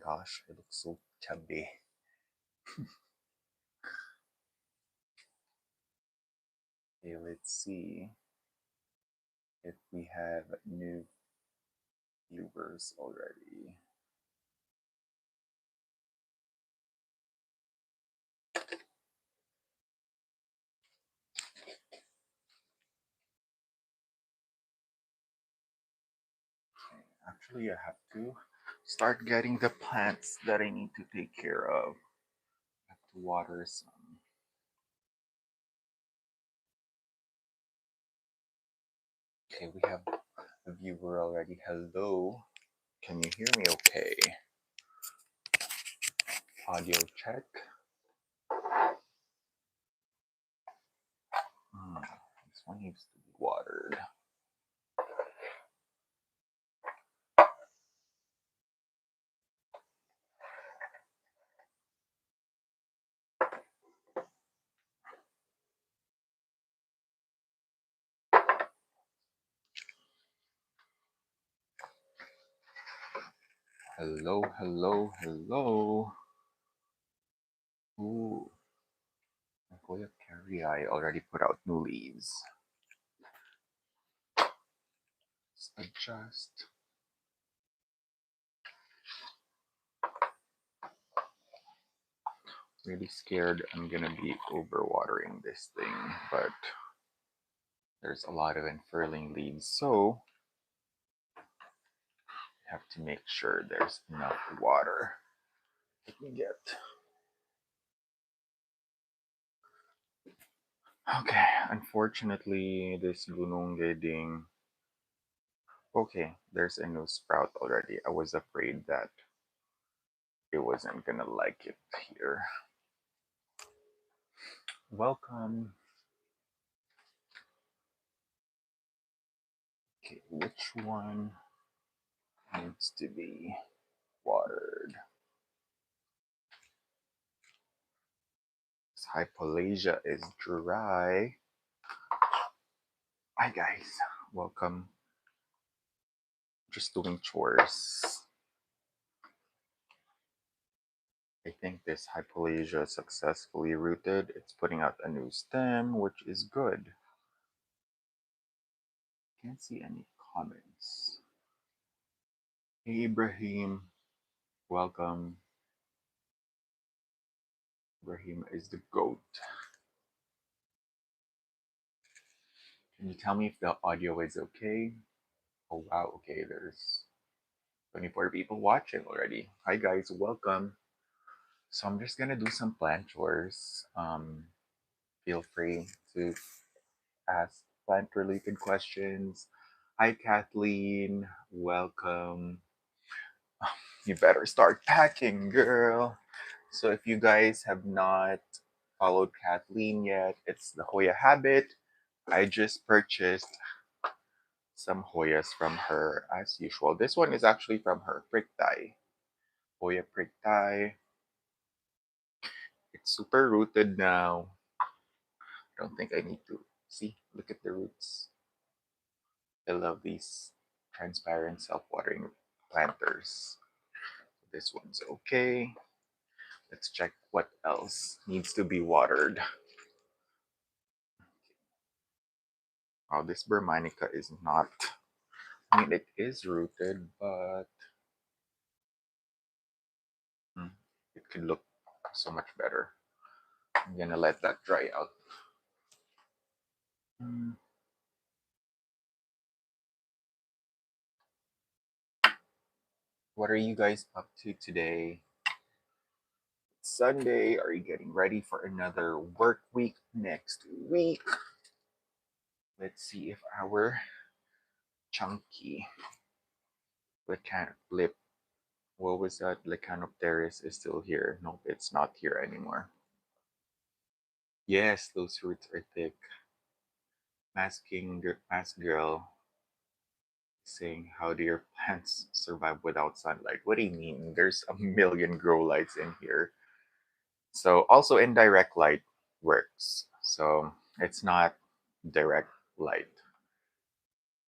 gosh, it looks so chubby. Okay, let's see if we have new viewers already. Actually, I have to start getting the plants that I need to take care of. I have to water some. Okay, we have a viewer already. Hello. Can you hear me okay? Audio check. This one needs to be watered. Hello, hello, hello. Ooh. Nagoya Carey already put out new leaves. Let's adjust. Really scared I'm gonna be overwatering this thing, but there's a lot of unfurling leaves, so I have to make sure there's enough water. Let me get. Okay, unfortunately, this gunung geding. Okay, there's a new sprout already. I was afraid that it wasn't gonna like it here. Welcome. Okay, which one needs to be watered? This hypalasia is dry. Hi guys, welcome. Just doing chores. I think this hypalasia successfully rooted. It's putting out a new stem, which is good. Can't see any comments. Hey Ibrahim, welcome. Ibrahim is the GOAT. Can you tell me if the audio is okay? Oh wow, okay, there's 24 people watching already. Hi guys, welcome. So I'm just gonna do some plant chores. Feel free to ask plant related questions. Hi Kathleen, welcome. You better start packing, girl. So if you guys have not followed Kathleen yet, it's the Hoya Habit. I just purchased some Hoyas from her as usual. This one is actually from her prick tie. Hoya prick tie. It's super rooted now. I don't think I need to see. Look at the roots. I love these transparent self-watering planters. This one's okay. Let's check what else needs to be watered. Oh, this Bermanica is not. I mean, it is rooted, but it could look so much better. I'm gonna let that dry out. What are you guys up to today? Sunday. Are you getting ready for another work week next week? Let's see if our chunky lip, what was that? Lecanopteris is still here. Nope, it's not here anymore. Yes, those roots are thick. Mask girl saying, how do your plants survive without sunlight? What do you mean? There's a million grow lights in here. So also indirect light works. So it's not direct light.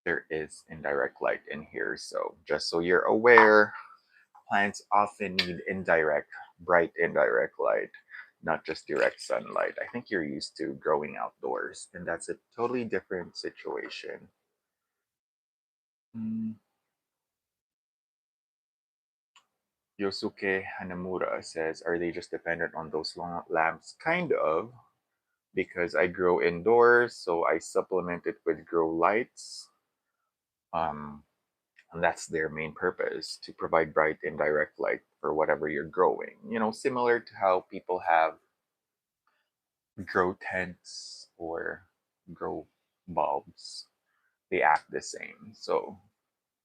There is indirect light in here. So just so you're aware, plants often need bright indirect light, not just direct sunlight. I think you're used to growing outdoors, and that's a totally different situation. Mm, Yosuke Hanamura says, are they just dependent on those long lamps? Kind of, because I grow indoors, so I supplement it with grow lights. Um, and that's their main purpose, to provide bright indirect light for whatever you're growing. Similar to how people have grow tents or grow bulbs, they act the same. So,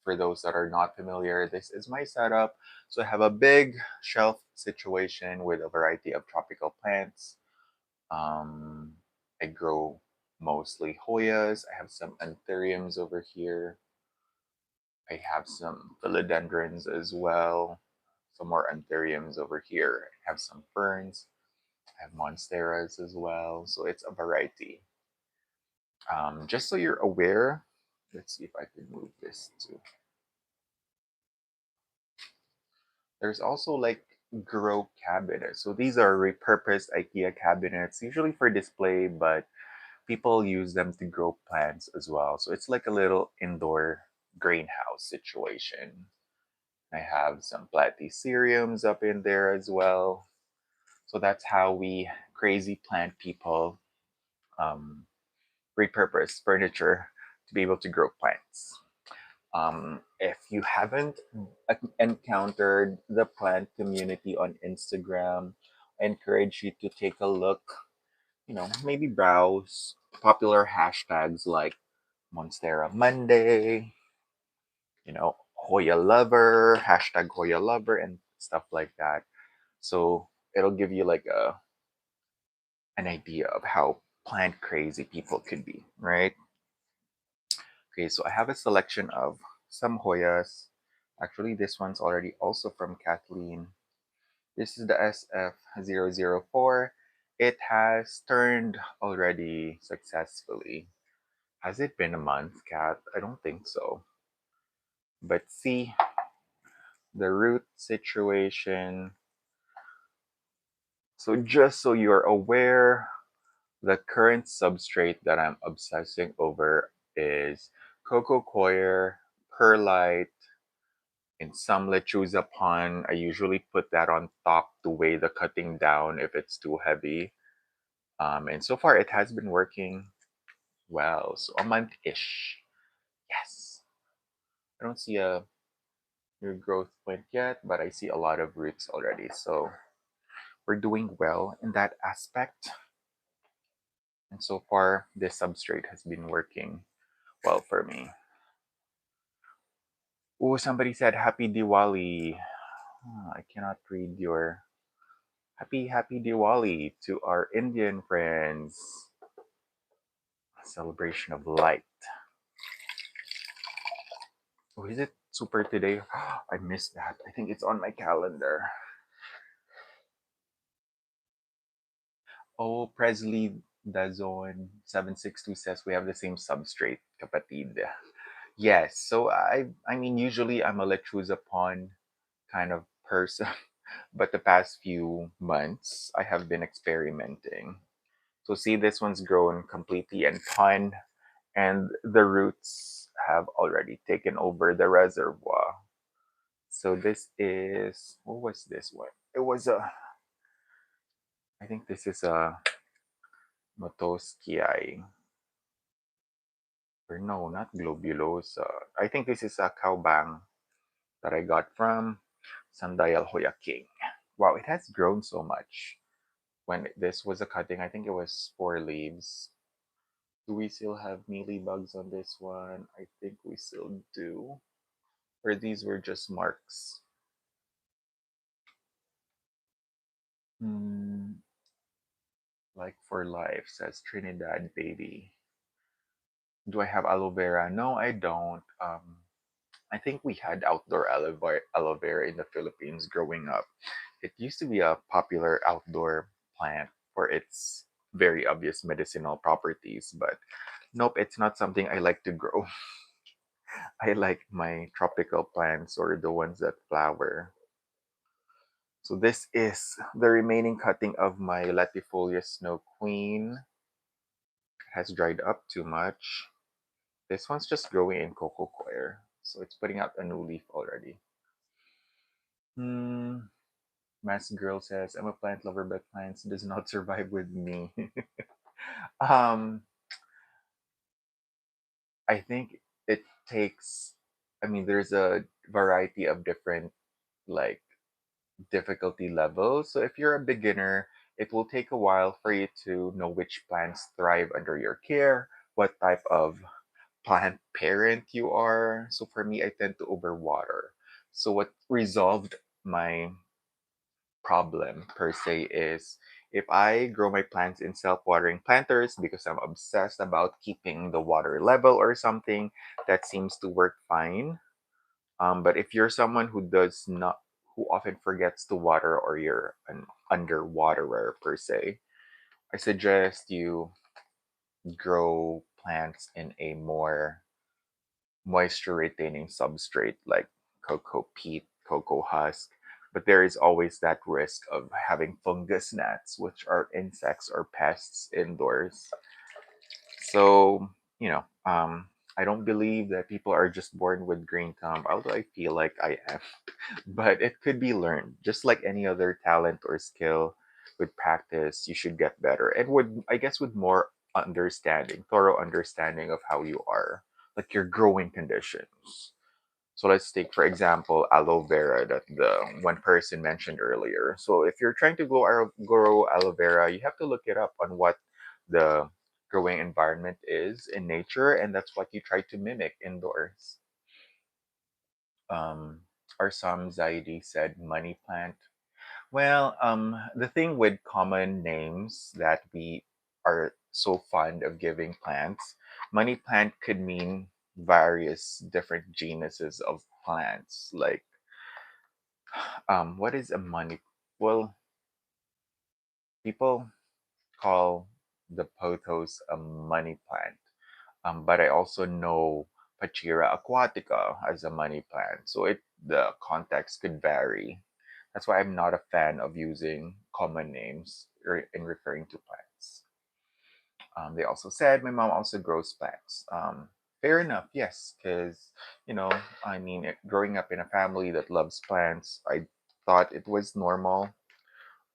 for those that are not familiar, this is my setup. So, I have a big shelf situation with a variety of tropical plants. Um, I grow mostly Hoyas. I have some anthuriums over here. I have some philodendrons as well. Some more anthuriums over here. I have some ferns. I have monsteras as well. So it's a variety. Just so you're aware, let's see if I can move this too. There's also like grow cabinets. So these are repurposed IKEA cabinets, usually for display, but people use them to grow plants as well. So it's like a little indoor greenhouse situation. I have some platyceriums up in there as well. So that's how we crazy plant people um, repurpose furniture to be able to grow plants. If you haven't encountered the plant community on Instagram, I encourage you to take a look, maybe browse popular hashtags like Monstera Monday, Hoya Lover, hashtag Hoya Lover, and stuff like that. So it'll give you like an idea of how plant crazy people could be, right? Okay, so I have a selection of some Hoyas. Actually, this one's already also from Kathleen. This is the SF004. It has turned already successfully. Has it been a month, Kat? I don't think so. But see, the root situation. So, just so you're aware, the current substrate that I'm obsessing over is coco coir, perlite, and some lechuza pon. I usually put that on top to weigh the cutting down if it's too heavy. And so far, it has been working well. So a month-ish. Yes. I don't see a new growth point yet, but I see a lot of roots already. So we're doing well in that aspect. And so far, this substrate has been working well for me. Oh, somebody said Happy Diwali. I cannot read your Happy Diwali to our Indian friends. Celebration of light. Oh, is it super today? I missed that. I think it's on my calendar. Oh, Presley Dazon 762 says we have the same substrate, kapatid. Yes, so I mean usually I'm a let's choose upon kind of person, but the past few months I have been experimenting. So see, this one's grown completely and pun, and the roots have already taken over the reservoir. So this is, what was this one? It was I think this is a Motoskiai. Or no, not globulosa. I think this is a cowbang that I got from Sandayal Hoya King. Wow, it has grown so much. When this was a cutting, I think it was 4 leaves. Do we still have mealy bugs on this one? I think we still do. Or these were just marks. Hmm, like for life, says Trinidad Baby. Do I have aloe vera? No, I don't. I think we had outdoor aloe vera in the Philippines growing up. It used to be a popular outdoor plant for its very obvious medicinal properties, but nope, it's not something I like to grow. I like my tropical plants or the ones that flower. So this is the remaining cutting of my Latifolia Snow Queen. It has dried up too much. This one's just growing in coco coir, so it's putting out a new leaf already. Hmm. Mask Girl says, "I'm a plant lover, but plants does not survive with me." um, I think it takes. I mean, there's a variety of different like difficulty levels. So if you're a beginner, it will take a while for you to know which plants thrive under your care, what type of plant parent you are. So for me, I tend to overwater. So what resolved my problem per se is if I grow my plants in self-watering planters because I'm obsessed about keeping the water level or something, that seems to work fine. But if you're someone who does not, who often forgets to water or you're an underwaterer per se, I suggest you grow plants in a more moisture retaining substrate like cocoa peat, cocoa husk. But there is always that risk of having fungus gnats, which are insects or pests indoors. So, I don't believe that people are just born with green thumb, although I feel like I am. But it could be learned, just like any other talent or skill. With practice, you should get better, and I guess with more understanding, thorough understanding of how you are, like your growing conditions. So let's take, for example, aloe vera that the one person mentioned earlier. So if you're trying to grow aloe vera, you have to look it up on what the growing environment is in nature, and that's what you try to mimic indoors. Um, or some Zaidi said money plant. Well, the thing with common names that we are so fond of giving plants, money plant could mean various different genuses of plants. Like, what is a money? Well, people call the pothos a money plant, but I also know Pachira aquatica as a money plant, so the context could vary. That's why I'm not a fan of using common names in referring to plants. They also said my mom also grows plants. Fair enough, yes, because you know, I mean, growing up in a family that loves plants, I thought it was normal,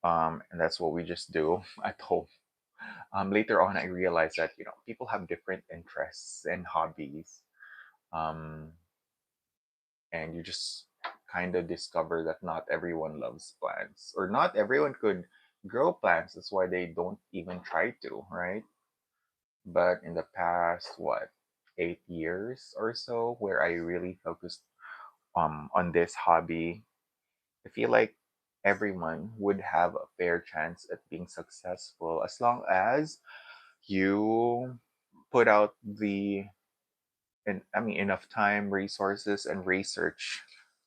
and that's what we just do at home. Later on, I realized that people have different interests and hobbies, um, and you just kind of discover that not everyone loves plants, or not everyone could grow plants. That's why they don't even try to, right? But in the past, what, 8 years or so, where I really focused on this hobby, I feel like everyone would have a fair chance at being successful as long as you put out the and I mean enough time, resources, and research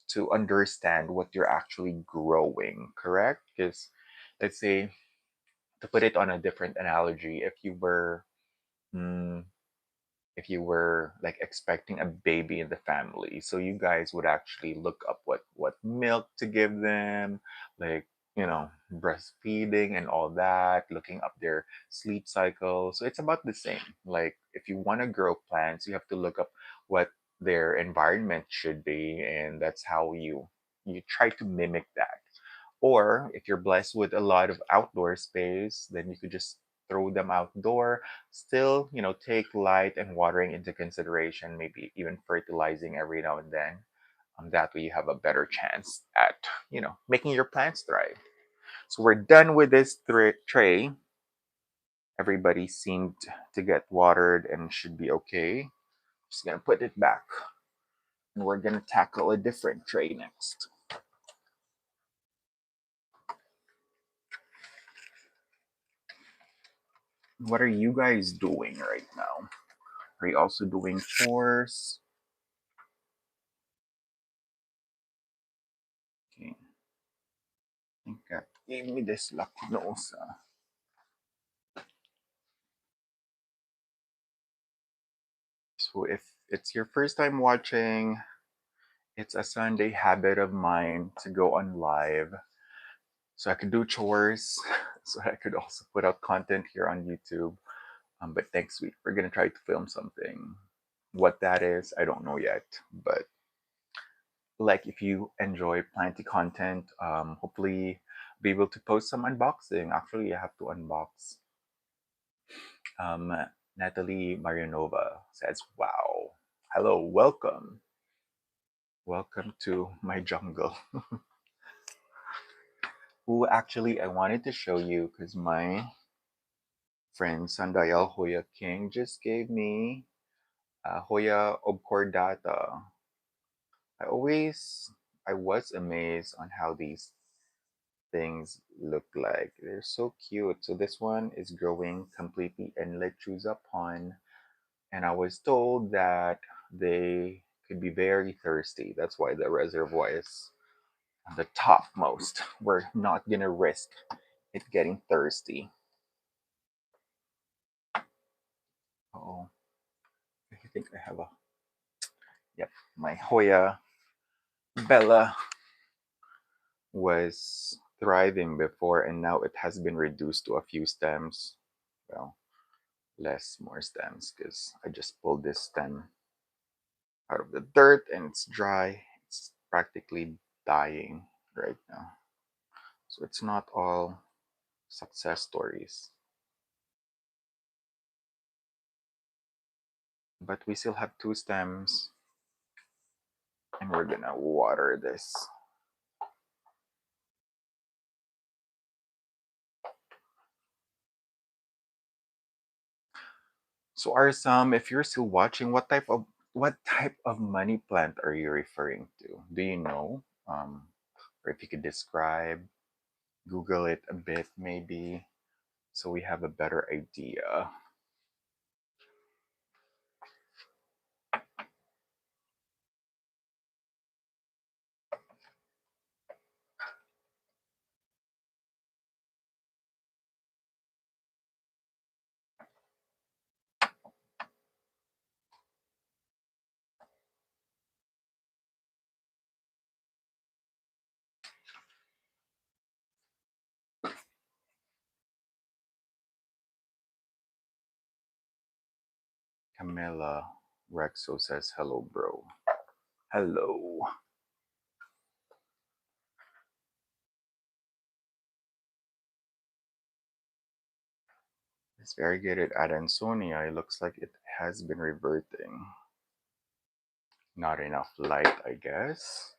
to understand what you're actually growing, correct? Because let's say, to put it on a different analogy, mm, if you were like expecting a baby in the family, so you guys would actually look up what milk to give them, like breastfeeding and all that, looking up their sleep cycle. So it's about the same. Like if you want to grow plants, you have to look up what their environment should be, and that's how you try to mimic that. Or if you're blessed with a lot of outdoor space, then you could just throw them outdoor. Still, take light and watering into consideration, maybe even fertilizing every now and then. That way you have a better chance at, making your plants thrive. So we're done with this tray. Everybody seemed to get watered and should be okay. Just gonna put it back. And we're gonna tackle a different tray next. What are you guys doing right now? Are you also doing chores? Okay, I think that gave me this lacunosa. So if it's your first time watching, it's a Sunday habit of mine to go on live so I could do chores, so I could also put out content here on YouTube. But next week we're gonna try to film something. What that is, I don't know yet. But like, if you enjoy plenty content, hopefully be able to post some unboxing. Actually, I have to unbox. Um, Natalie Marianova says, "Wow, hello, welcome to my jungle." Who actually I wanted to show you because my friend Sandayael Hoya King just gave me Hoya obcordata. I always I was amazed on how these things look like. They're so cute. So this one is growing completely in Lechuza pond, and I was told that they could be very thirsty. That's why the reservoir is on the topmost. We're not gonna risk it getting thirsty. Oh, I think I have a, yep, my Hoya Bella was thriving before, and now it has been reduced to a few stems. Well, less more stems because I just pulled this stem out of the dirt and it's dry. It's practically dying right now. So it's not all success stories. But we still have two stems and we're gonna water this. So are some, if you're still watching, what type of money plant are you referring to? Do you know? Or if you could describe, Google it a bit maybe, so we have a better idea. Camilla Rexo says hello, bro. Hello. It's variegated Adansonia. It looks like it has been reverting. Not enough light, I guess.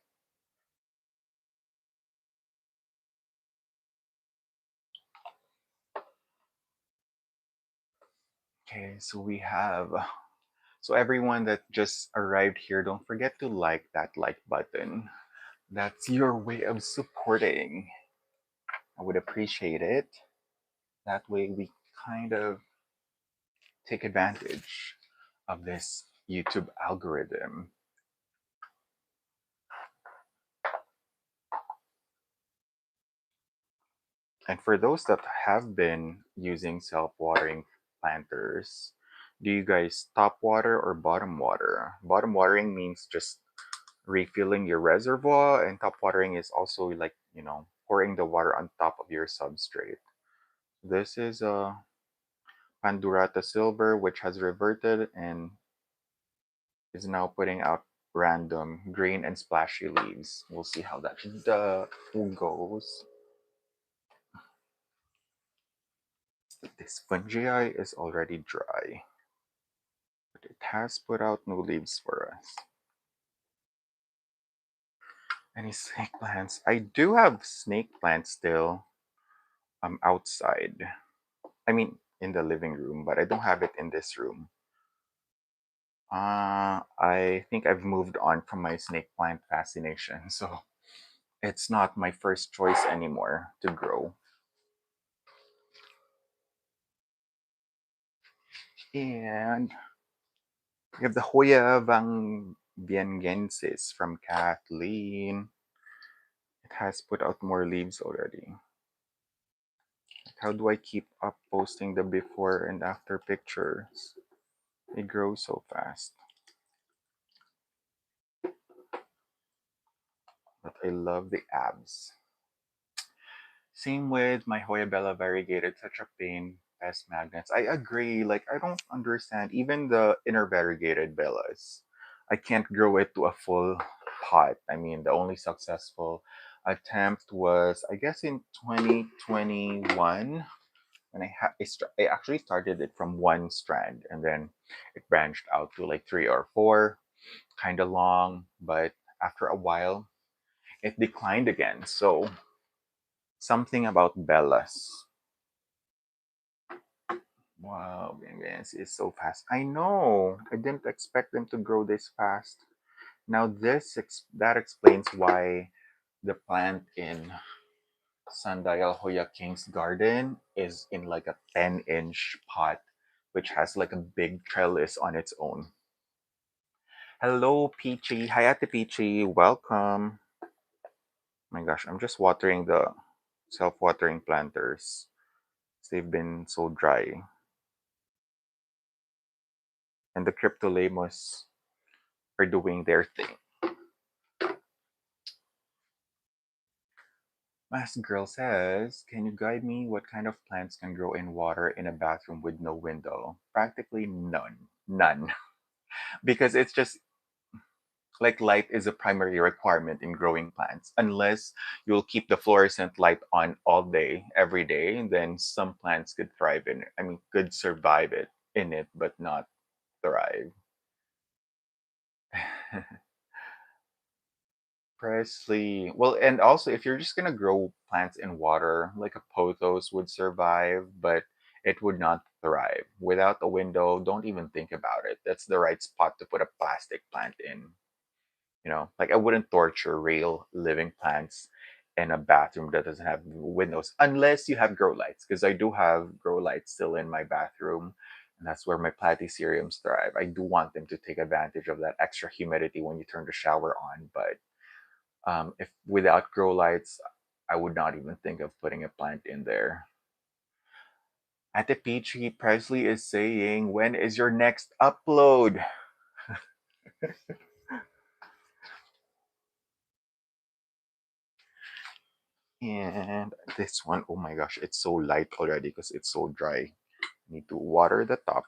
Okay, so we have. So everyone that just arrived here, don't forget to like that like button. That's your way of supporting. I would appreciate it. That way we kind of take advantage of this YouTube algorithm. And for those that have been using self-watering planters, do you guys top water or bottom water? Bottom watering means just refilling your reservoir, and top watering is also like, pouring the water on top of your substrate. This is a Pandurata silver, which has reverted and is now putting out random green and splashy leaves. We'll see how that goes. This fungi is already dry, but it has put out new leaves for us. Any snake plants? I do have snake plants still outside. I mean, in the living room, but I don't have it in this room. I think I've moved on from my snake plant fascination, so it's not my first choice anymore to grow. And we have the Hoya Viengensis from Kathleen. It has put out more leaves already. How do I keep up posting the before and after pictures? They grow so fast. But I love the abs. Same with my Hoya Bella variegated, such a pain. Pest magnets. I agree. Like I don't understand even the inner variegated bellas. I can't grow it to a full pot. I mean, the only successful attempt was I guess in 2021 when I actually started it from one strand and then it branched out to like three or four, kind of long. But after a while, it declined again. So something about bellas. Wow, Venus is so fast. I know. I didn't expect them to grow this fast. Now that explains why the plant in Sundial Hoya King's garden is in like a 10-inch pot, which has like a big trellis on its own. Hello, Peachy. Hi, Ate Peachy. Welcome. My gosh, I'm just watering the self-watering planters. They've been so dry. And the Cryptolamus are doing their thing. Mask Girl says, can you guide me what kind of plants can grow in water in a bathroom with no window? Practically none. None. Because it's just like light is a primary requirement in growing plants. Unless you'll keep the fluorescent light on all day, every day, then some plants could thrive in it. I mean, could survive it in it, but not thrive. Presley. Well, and also if you're just gonna grow plants in water, like a pothos would survive, but it would not thrive. Without a window, don't even think about it. That's the right spot to put a plastic plant in. Like I wouldn't torture real living plants in a bathroom that doesn't have windows, unless you have grow lights, because I do have grow lights still in my bathroom. And that's where my platyceriums thrive. I do want them to take advantage of that extra humidity when you turn the shower on, but if without grow lights, I would not even think of putting a plant in there. Ate Peachy Presley is saying, when is your next upload? And this one, oh my gosh, it's so light already because it's so dry. Need to water the top.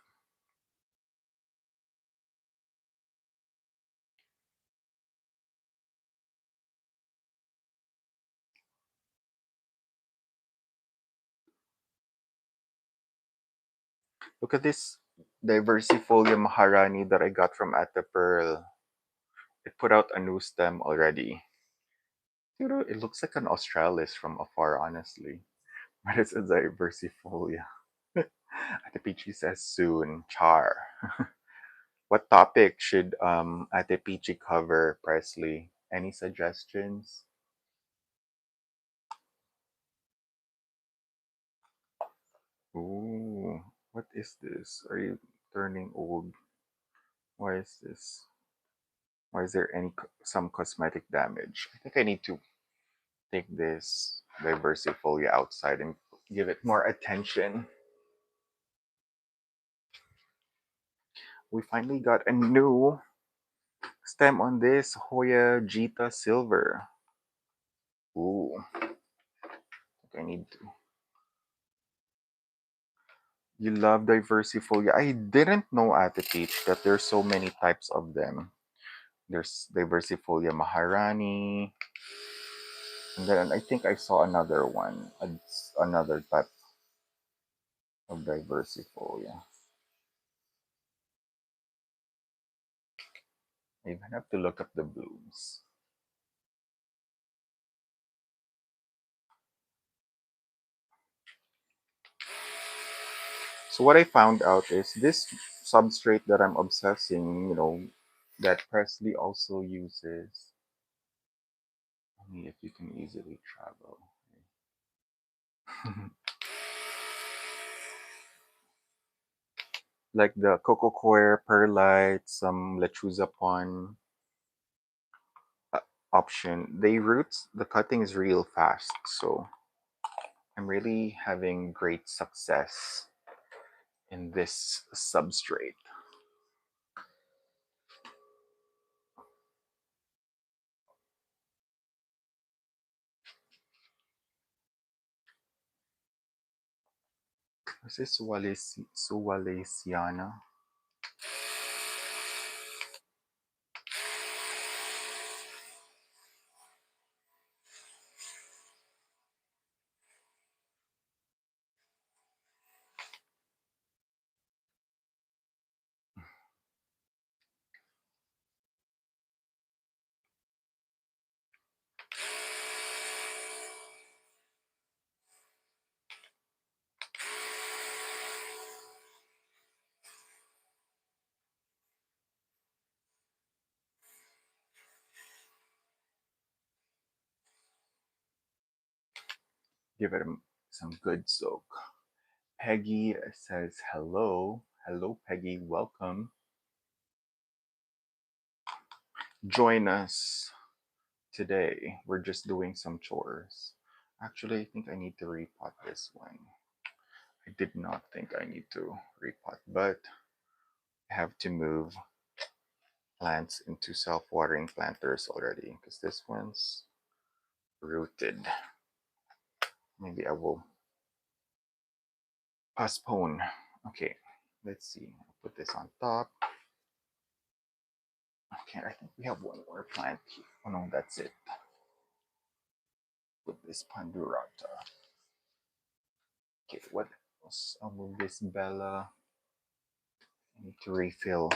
Look at this diversifolia maharani that I got from Ate Pearl. It put out a new stem already. It looks like an australis from afar, honestly. But it's a diversifolia. Ate Peachy says soon. Char. What topic should Ate Peachy cover, Presley? Any suggestions? Ooh, what is this? Are you turning old? Why is this? Why is there some cosmetic damage? I think I need to take this diversifolia outside and give it more attention. We finally got a new stem on this Hoya Jita Silver. Ooh, I need to. You love diversifolia. I didn't know, Ate Peach, that there's so many types of them. There's diversifolia Maharani, and then I think I saw another one, another type of diversifolia. I even have to look up the blooms. So what I found out is this substrate that I'm obsessing, that Presley also uses. Only if you can easily travel. Like the coco coir, perlite, some lechuza pon uh, option. They roots the cutting is real fast, so I'm really having great success in this substrate. Is this Suwalesiana? Give it some good soak. Peggy says hello. Hello, Peggy. Welcome. Join us today. We're just doing some chores. Actually, I think I need to repot this one. I did not think I need to repot, but I have to move plants into self-watering planters already because this one's rooted. Maybe I will postpone. Okay, let's see. I'll put this on top. Okay, I think we have one more plant here. Oh no, that's it. Put this Pandurata. Okay, what else? I'll move this Bella. I need to refill.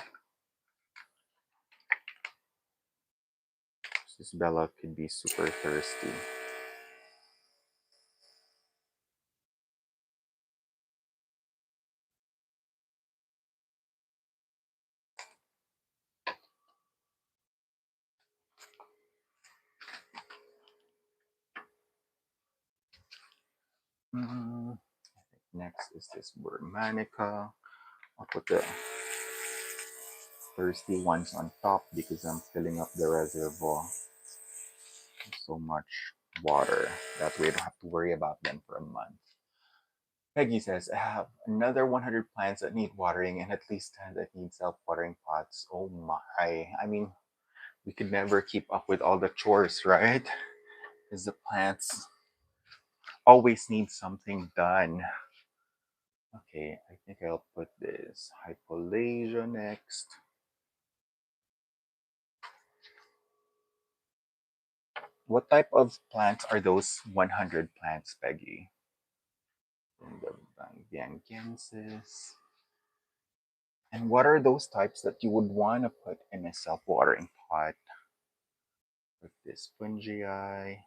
This Bella could be super thirsty. Mm, next is this Burmanica. I'll put the thirsty ones on top because I'm filling up the reservoir with so much water that we don't have to worry about them for a month. Peggy says, I have another 100 plants that need watering and at least 10 that need self-watering pots. Oh my. I mean, we could never keep up with all the chores, right? Because the plants always need something done. Okay, I think I'll put this Hypolasia next. What type of plants are those 100 plants, Peggy? The Bangiangensis. And what are those types that you would want to put in a self-watering pot? With this fungii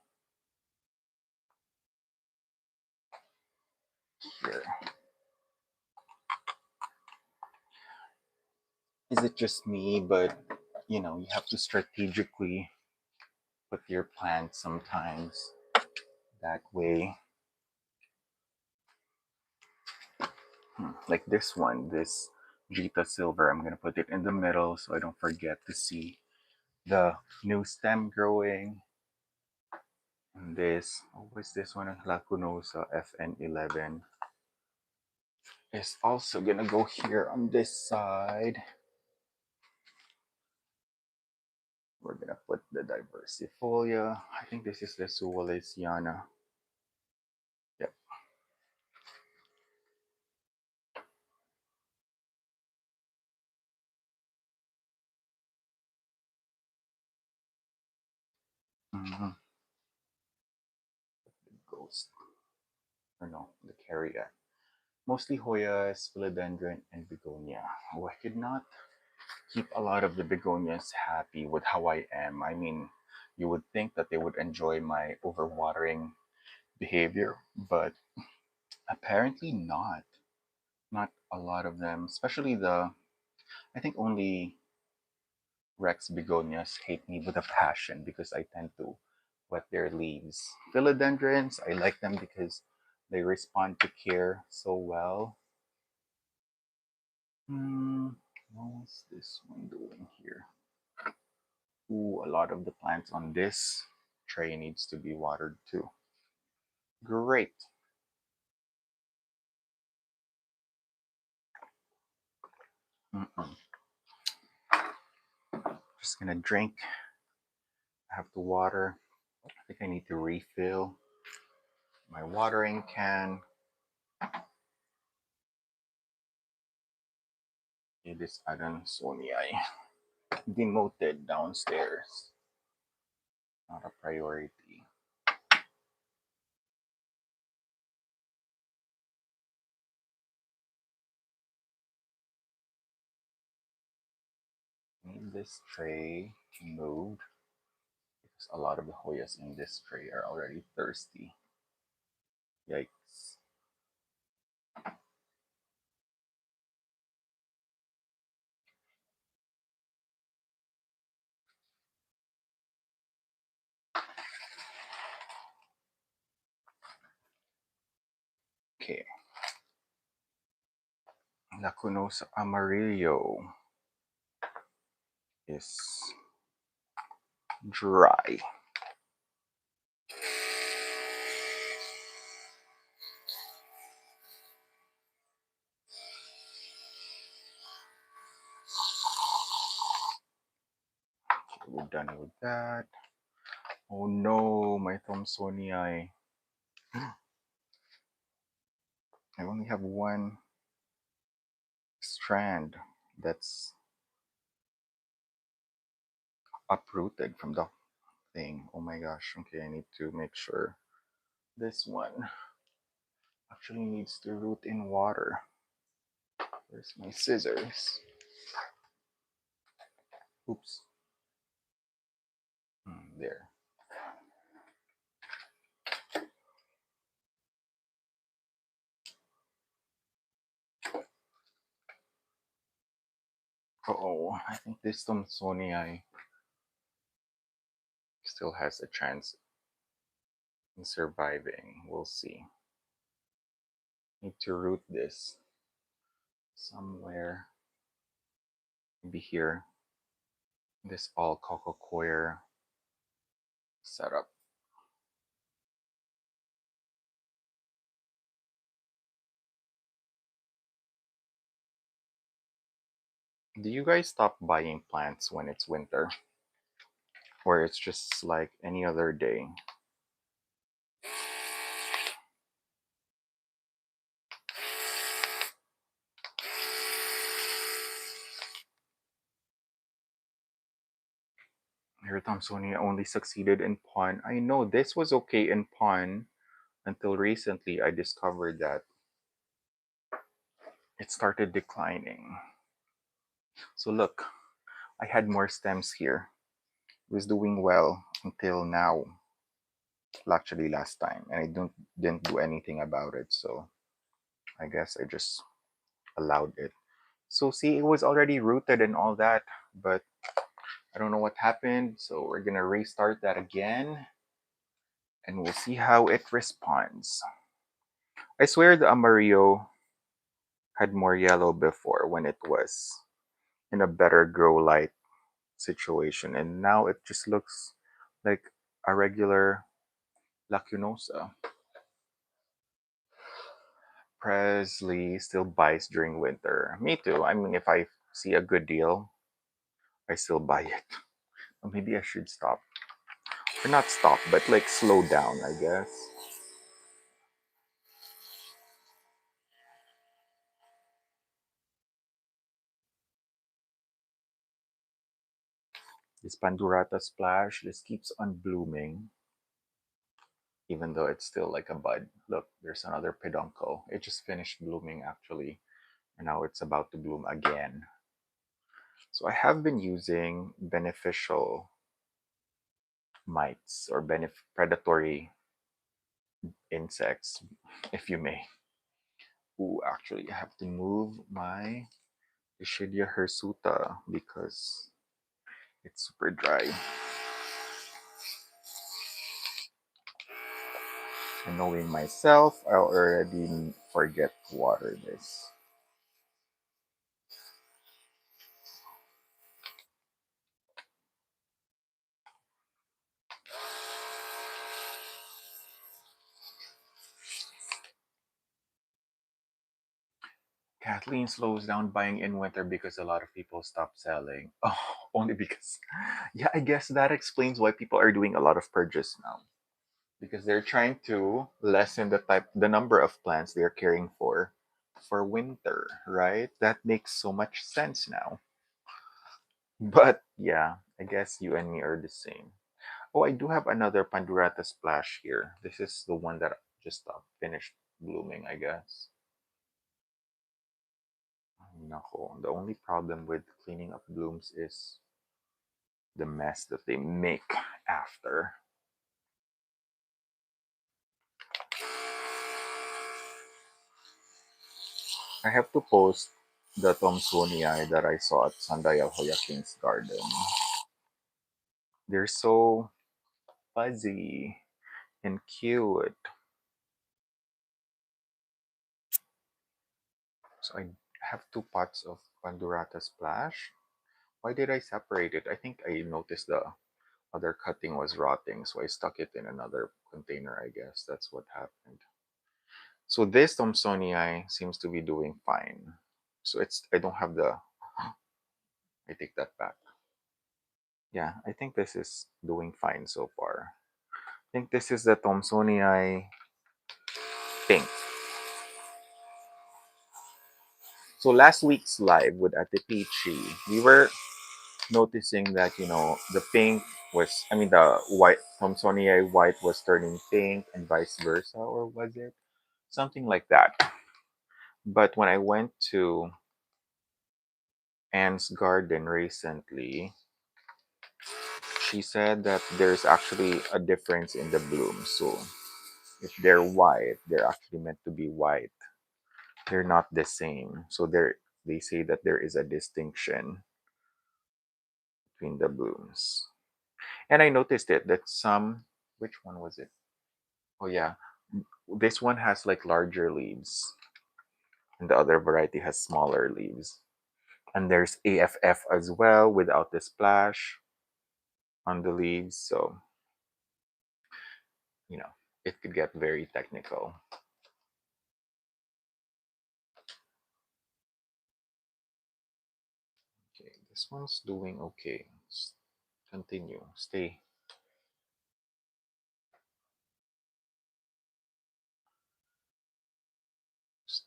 here. Is it just me, but you have to strategically put your plants sometimes that way. Like this one, this Jita Silver, I'm gonna put it in the middle so I don't forget to see the new stem growing. And this, what's this one? Lacunosa FN11 is also gonna go here on this side. We're gonna put the diversifolia. I think this is the Suwalesiana. Yep. Mm-hmm. Ghost. Or no, the carrier. Mostly Hoyas, philodendron, and begonia. Oh, I could not keep a lot of the begonias happy with how I am. I mean, you would think that they would enjoy my overwatering behavior, but apparently not. Not a lot of them, especially I think only Rex begonias hate me with a passion because I tend to wet their leaves. Philodendrons, I like them because they respond to care so well. What's this one doing here? Ooh, a lot of the plants on this tray needs to be watered too. Great. Mm-mm. Just gonna drink. I have to water. I think I need to refill my watering can. It is Adansoniai. Demoted downstairs. Not a priority. Need this tray moved because a lot of the Hoyas in this tray are already thirsty. Yikes. Okay. Lacunosa Amarillo is dry. Okay, we're done with that. Oh no, my Thomsonii. I only have one strand that's uprooted from the thing. Oh my gosh. Okay, I need to make sure this one actually needs to root in water. Where's my scissors? Oops. There. Oh, I think this Thomsonii still has a chance in surviving. We'll see. Need to root this somewhere. Maybe here. This all coco coir setup. Do you guys stop buying plants when it's winter? Or it's just like any other day? Here Thompsonia only succeeded in pawn. I know this was okay in pawn until recently I discovered that it started declining. So look, I had more stems here. It was doing well until now. Well, actually last time, and I didn't do anything about it. So I guess I just allowed it. So see, it was already rooted and all that, but I don't know what happened. So we're gonna restart that again, and we'll see how it responds. I swear the Amarillo had more yellow before when it was in a better grow light situation, and now it just looks like a regular lacunosa. Presley still buys during winter. Me too. I mean, if I see a good deal, I still buy it. Or maybe I should stop. Or not stop, but like slow down, I guess. This Pandurata splash just keeps on blooming, even though it's still like a bud. Look, there's another peduncle. It just finished blooming actually, and now it's about to bloom again. So I have been using beneficial mites or predatory insects, if you may. Ooh, actually, I have to move my Ishidia hirsuta because it's super dry. And knowing myself, I'll already forget to water this. Kathleen slows down buying in winter because a lot of people stop selling. Oh, only because, yeah, I guess that explains why people are doing a lot of purges now. Because they're trying to lessen the number of plants they're caring for for winter, right? That makes so much sense now. But yeah, I guess you and me are the same. Oh, I do have another Pandurata splash here. This is the one that just finished blooming, I guess. Ay, nako. The only problem with cleaning up blooms is the mess that they make after. I have to post the Thomsonii that I saw at Sandaya Hoya King's garden. They're so fuzzy and cute. So I have two pots of Pandurata splash. Why did I separate it? I think I noticed the other cutting was rotting, so I stuck it in another container, I guess. That's what happened. So this Thomsonii seems to be doing fine. So I don't have the, I take that back. Yeah, I think this is doing fine so far. I think this is the Thomsonii pink. So last week's live with Ate Peachy, we were noticing that, the pink was, I mean, the white, Thomsonii white was turning pink and vice versa, or was it? Something like that. But when I went to Anne's garden recently, she said that there's actually a difference in the blooms. So if they're white, they're actually meant to be white. They're not the same. So they say that there is a distinction between the blooms. And I noticed it that some, which one was it? Oh yeah, this one has like larger leaves, and the other variety has smaller leaves. And there's AFF as well without the splash on the leaves. So, you know, it could get very technical. Okay, this one's doing okay. Continue. Stay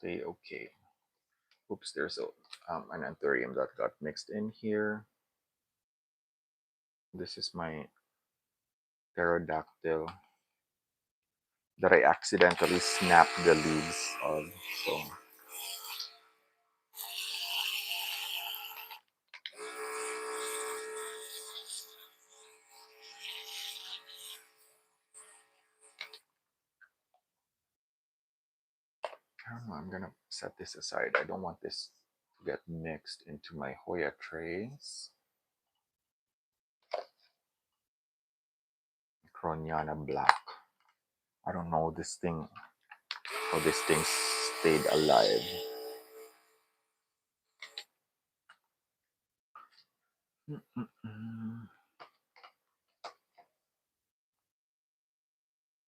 okay. Oops, there's an anthurium that got mixed in here. This is my pterodactyl that I accidentally snapped the leaves of. So, I don't know, I'm gonna set this aside. I don't want this to get mixed into my Hoya trays. Croniana black. I don't know how this thing stayed alive. Mm-mm-mm.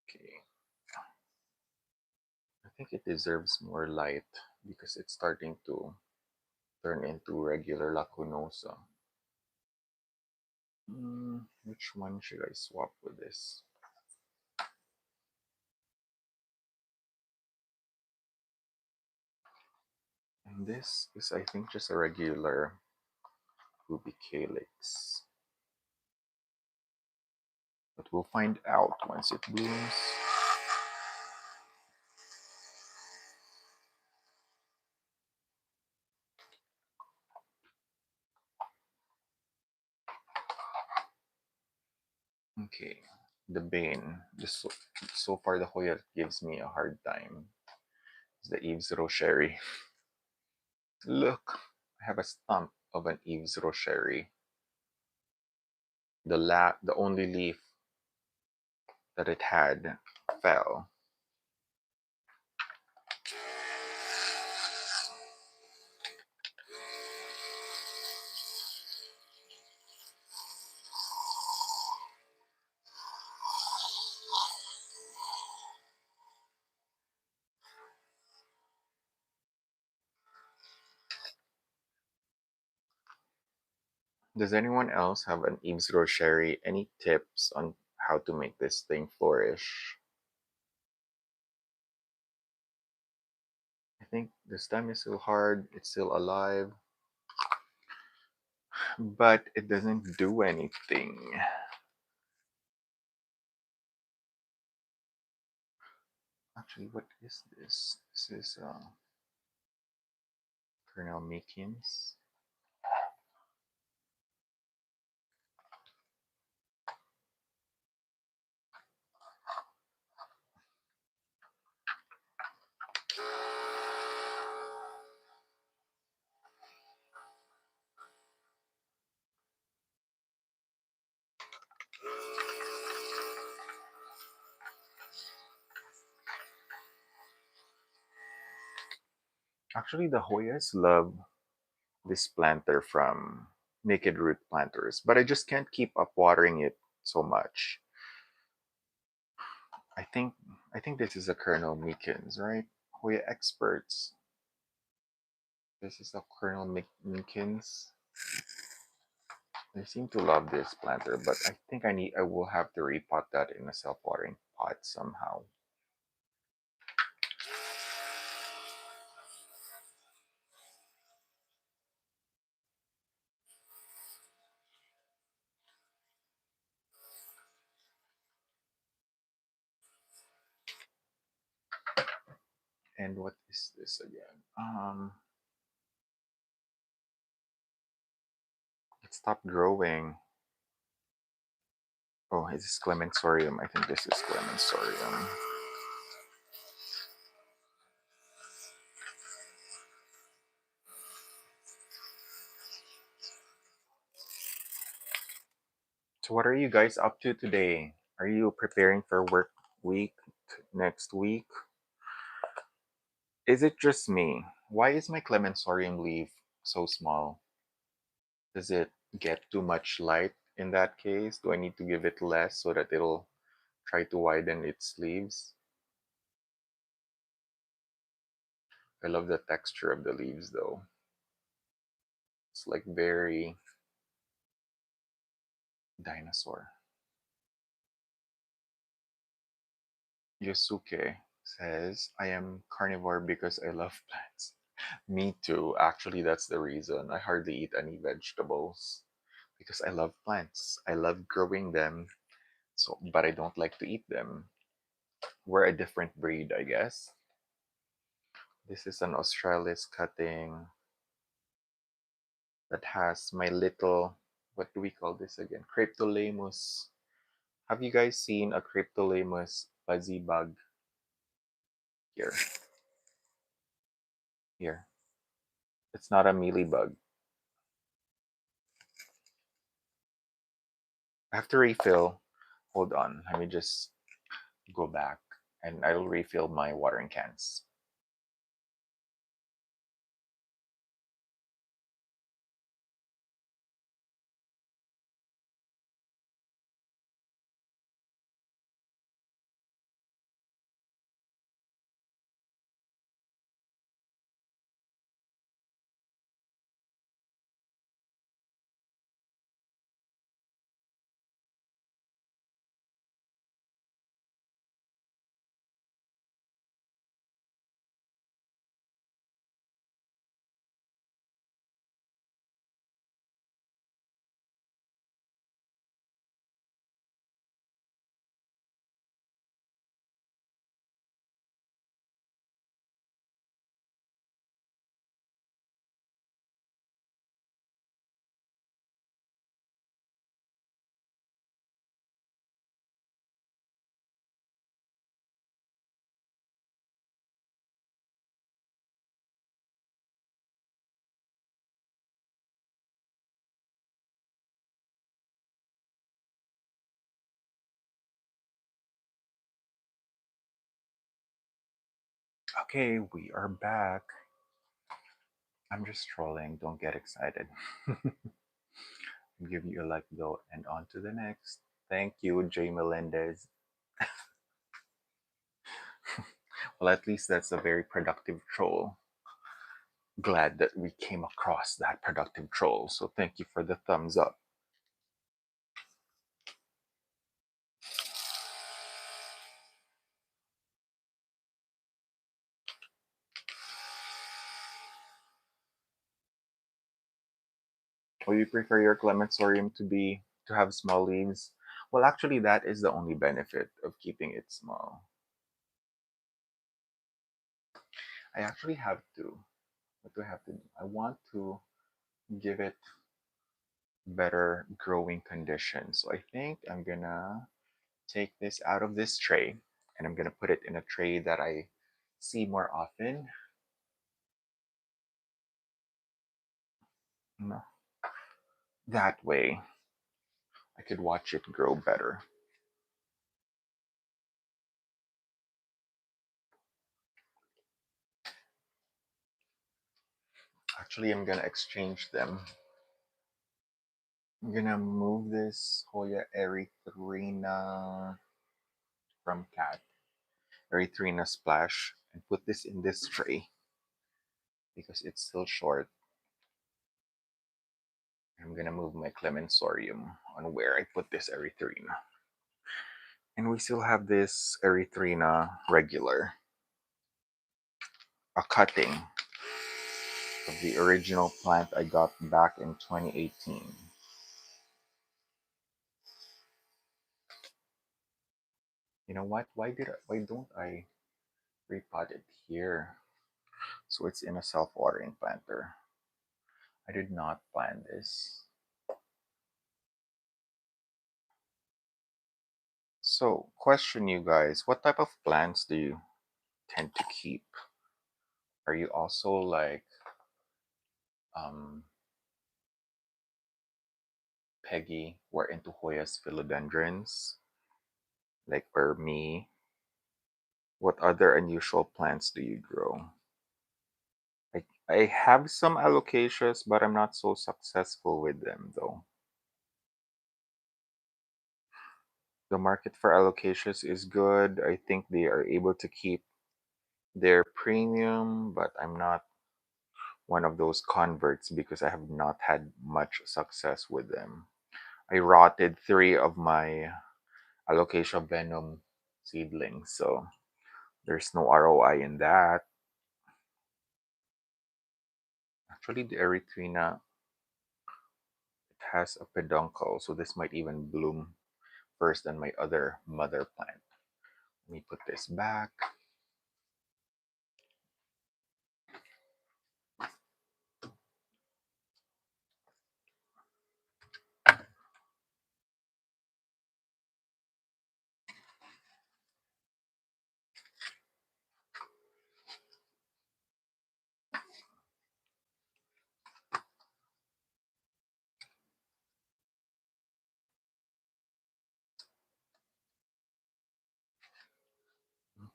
Okay, I think it deserves more light because it's starting to turn into regular lacunosa. Which one should I swap with this? And this is, I think, just a regular ruby calyx. But we'll find out once it blooms. Okay, the bane. So far, the Hoya gives me a hard time. It's the Eves Rocheri. Look, I have a stump of an Eves Rocheri. The only leaf that it had fell. Does anyone else have an Eves Rocheri? Any tips on how to make this thing flourish? I I think the stem is still hard, it's still alive, but it doesn't do anything. Actually, what is this? This is Colonel Meekins. Actually, the Hoyas love this planter from Naked Root Planters, but I just can't keep up watering it so much. I think I think this is a Colonel Meekins, right? Hoya experts. This is a Colonel Meekins. I seem to love this planter, but I think I will have to repot that in a self-watering pot somehow. And what is this again? It stopped growing. Oh, is this Clemensorium? I think this is Clemensorium. So what are you guys up to today? Are you preparing for work week next week? Is it just me? Why is my Clemensorium leaf so small? Does it get too much light in that case? Do I need to give it less so that it'll try to widen its leaves? I love the texture of the leaves though. It's like very dinosaur. Yosuke says, I am carnivore because I love plants. Me too. Actually, that's the reason. I hardly eat any vegetables because I love plants. I love growing them, so but I don't like to eat them. We're a different breed, I guess. This is an Australis cutting that has my little, what do we call this again? Cryptolaemus. Have you guys seen a Cryptolaemus fuzzy bug? Here, here. It's not a mealybug. I have to refill. Hold on, let me just go back and I'll refill my watering cans. Okay, we are back. I'm just trolling, don't get excited. Give you a like though, and on to the next. Thank you, Jay Melendez. Well, at least that's a very productive troll. Glad that we came across that productive troll, so thank you for the thumbs up. Or you prefer your clementorium to have small leaves? Well, actually, that is the only benefit of keeping it small. I actually have to. What do I have to do? I want to give it better growing conditions. So I think I'm gonna take this out of this tray and I'm gonna put it in a tray that I see more often. No, that way I could watch it grow better. Actually, I'm gonna exchange them. I'm gonna move this Hoya erythrina from cat, erythrina splash, and put this in this tray because it's still short. I'm gonna move my clemensorium on where I put this erythrina. And we still have this erythrina regular, a cutting of the original plant I got back in 2018. You know what? Why don't I repot it here? So it's in a self-watering planter. I did not plan this. So, question you guys, what type of plants do you tend to keep? Are you also like um Peggy, we're into Hoya's philodendrons, like or me? What other unusual plants do you grow? I have some alocasias, but I'm not so successful with them though. The market for alocasias is good. I think they are able to keep their premium, but I'm not one of those converts because I have not had much success with them. I rotted three of my alocasia venom seedlings, so there's no ROI in that. Actually, the erythrina, it has a peduncle, so this might even bloom first than my other mother plant. Let me put this back.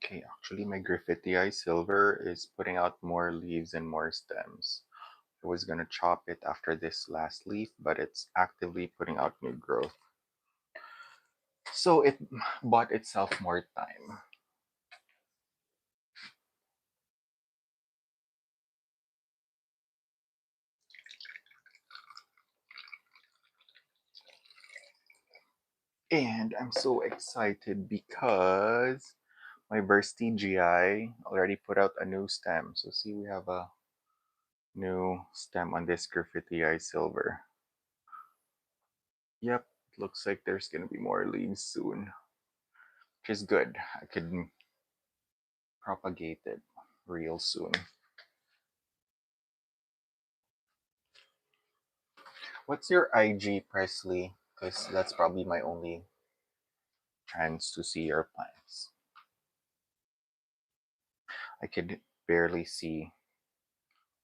Okay, actually, my Graffiti Silver is putting out more leaves and more stems. I was gonna chop it after this last leaf, but it's actively putting out new growth. So it bought itself more time. And I'm so excited because my Bursty GI already put out a new stem. So see, we have a new stem on this Graffiti Silver. Yep, looks like there's gonna be more leaves soon, which is good. I could propagate it real soon. What's your IG, Presley? Because that's probably my only chance to see your plants. I could barely see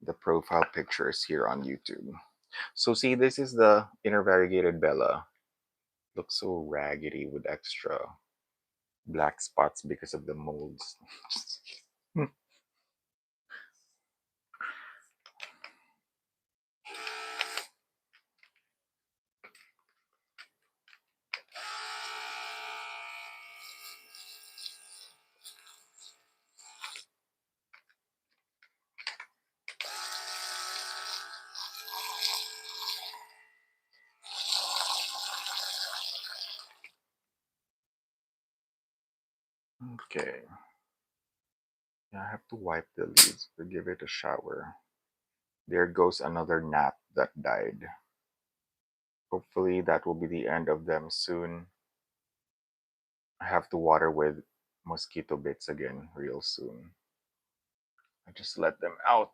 the profile pictures here on YouTube. So see, this is the inner variegated Bella. Looks so raggedy with extra black spots because of the molds. Okay. Yeah, I have to wipe the leaves to give it a shower. There goes another gnat that died. Hopefully, that will be the end of them soon. I have to water with mosquito bits again real soon. I just let them out.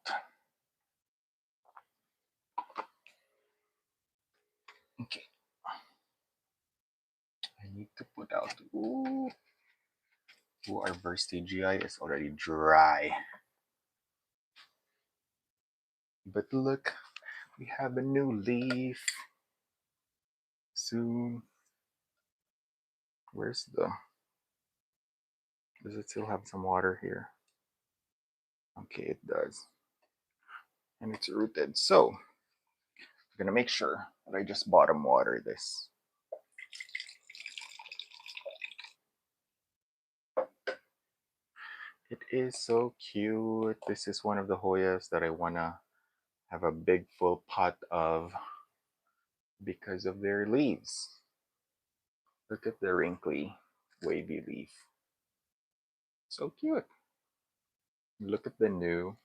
Okay, I need to put out. Ooh, our vertigii is already dry. But look, we have a new leaf soon. Where's the. Does it still have some water here? Okay, it does. And it's rooted. So, I'm gonna make sure that I just bottom water this. It is so cute. This is one of the Hoyas that I wanna have a big full pot of because of their leaves. Look at the wrinkly, wavy leaf. So cute. Look at the new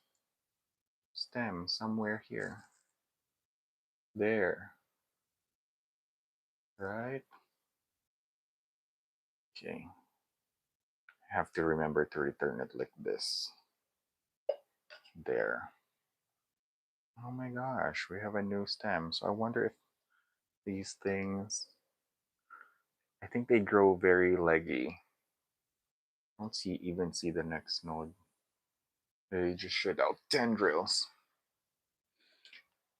stem somewhere here. There. Right? Okay. I have to remember to return it like this. There. Oh my gosh, we have a new stem. So I wonder if these things, I think they grow very leggy. I don't even see the next node. They just shot out tendrils.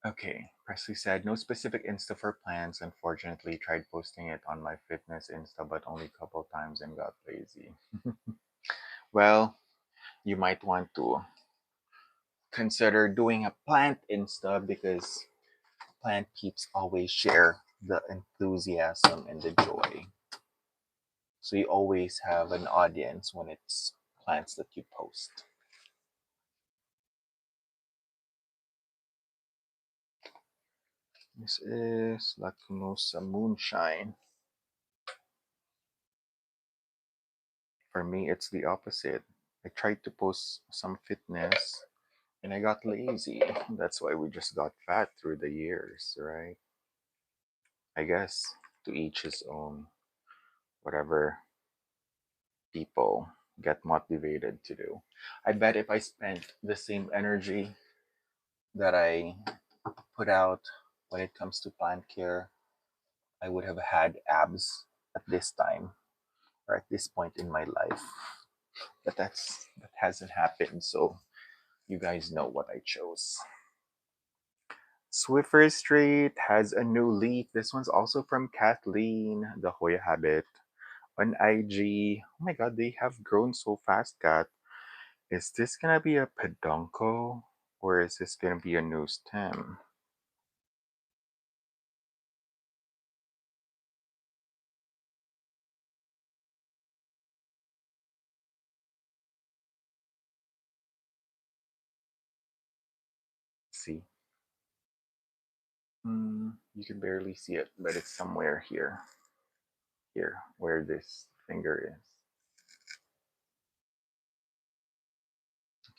Okay, Presley said, no specific Insta for plans. Unfortunately, tried posting it on my fitness Insta, but only a couple times and got lazy. Well, you might want to consider doing a plant Insta because plant peeps always share the enthusiasm and the joy. So you always have an audience when it's plants that you post. This is Lacunosa Moonshine. For me, it's the opposite. I tried to post some fitness and I got lazy. That's why we just got fat through the years, right? I guess to each his own, whatever people get motivated to do. I bet if I spent the same energy that I put out when it comes to plant care, I would have had abs at this time or at this point in my life. But that hasn't happened, so you guys know what I chose. Swiffer Street has a new leaf. This one's also from Kathleen, the Hoya Habit. On IG, oh my god, they have grown so fast, Kat. Is this gonna be a peduncle or is this gonna be a new stem? See, you can barely see it, but it's somewhere here, where this finger is.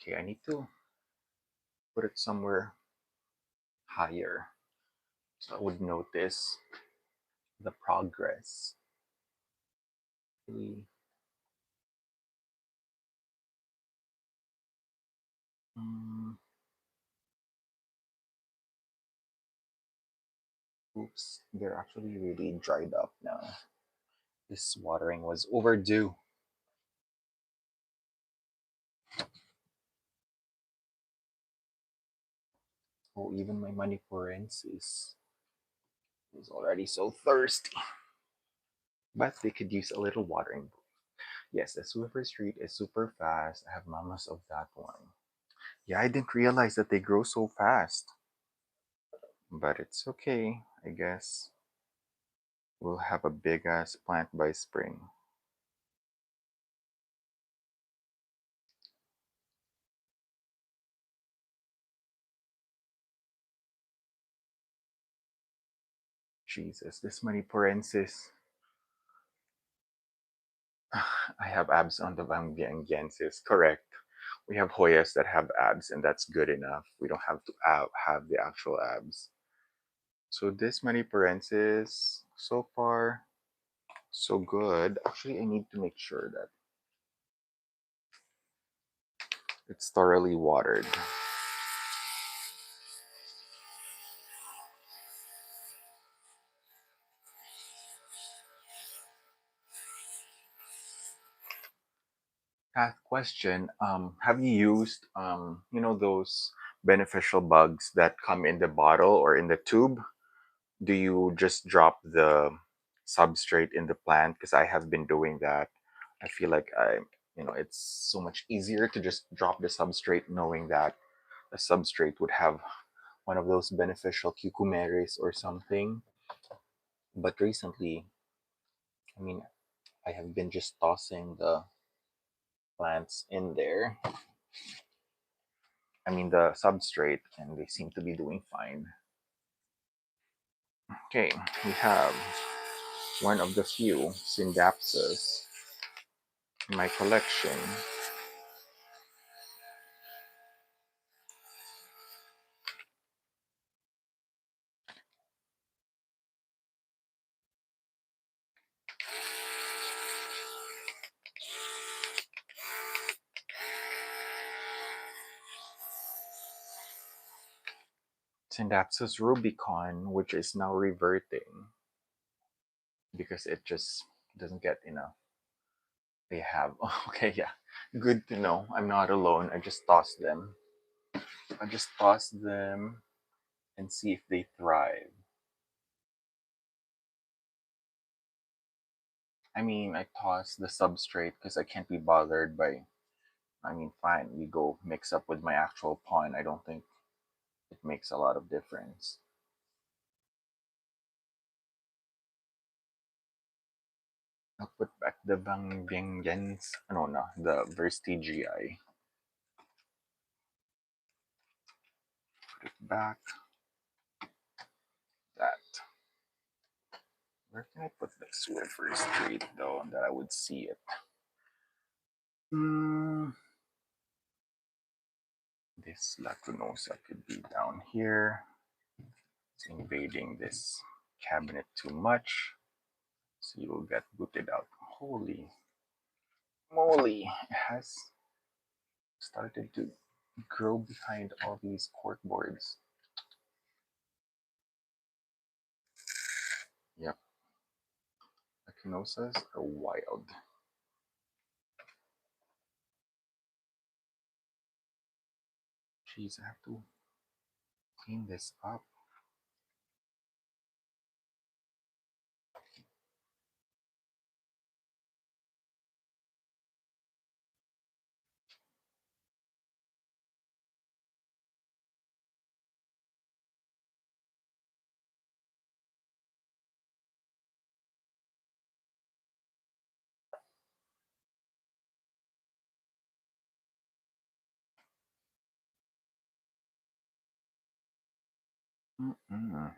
Okay, I need to put it somewhere higher so I would notice the progress. Mm, oops, they're actually really dried up now. This watering was overdue. Oh, even my maniporensis is already so thirsty. But they could use a little watering. Yes, the Swiffer Street is super fast. I have mamas of that one. Yeah, I didn't realize that they grow so fast. But it's okay, I guess. We'll have a big ass plant by spring. Jesus, this maniporensis. I have abs on the Vambiangensis. Correct. We have Hoyas that have abs, and that's good enough. We don't have to have the actual abs. So this many parentheses so far, so good. Actually, I need to make sure that it's thoroughly watered. Question: have you used those beneficial bugs that come in the bottle or in the tube? Do you just drop the substrate in the plant? Because I have been doing that. I feel like it's so much easier to just drop the substrate, knowing that a substrate would have one of those beneficial cucumeres or something. But recently, I mean, I have been just tossing the plants in there. I mean, the substrate, and they seem to be doing fine. Okay, we have one of the few Syndapsus in my collection. Syndapsus rubicon, which is now reverting because it just doesn't get enough. They have, okay, yeah, good to know. I'm not alone. I just toss them. I just toss them and see if they thrive. I mean, I toss the substrate because I can't be bothered by. I mean, fine, we go mix up with my actual pawn. I don't think it makes a lot of difference. I'll put back the Bangyangens. No, no, the Verstigii. Put it back. That. Where can I put this Swiffer Street though, that I would see it? Hmm. This Lacunosa could be down here. It's invading this cabinet too much, so you'll get booted out. Holy moly! It has started to grow behind all these corkboards. Yep, Lacunosas are wild. Jeez, I have to clean this up.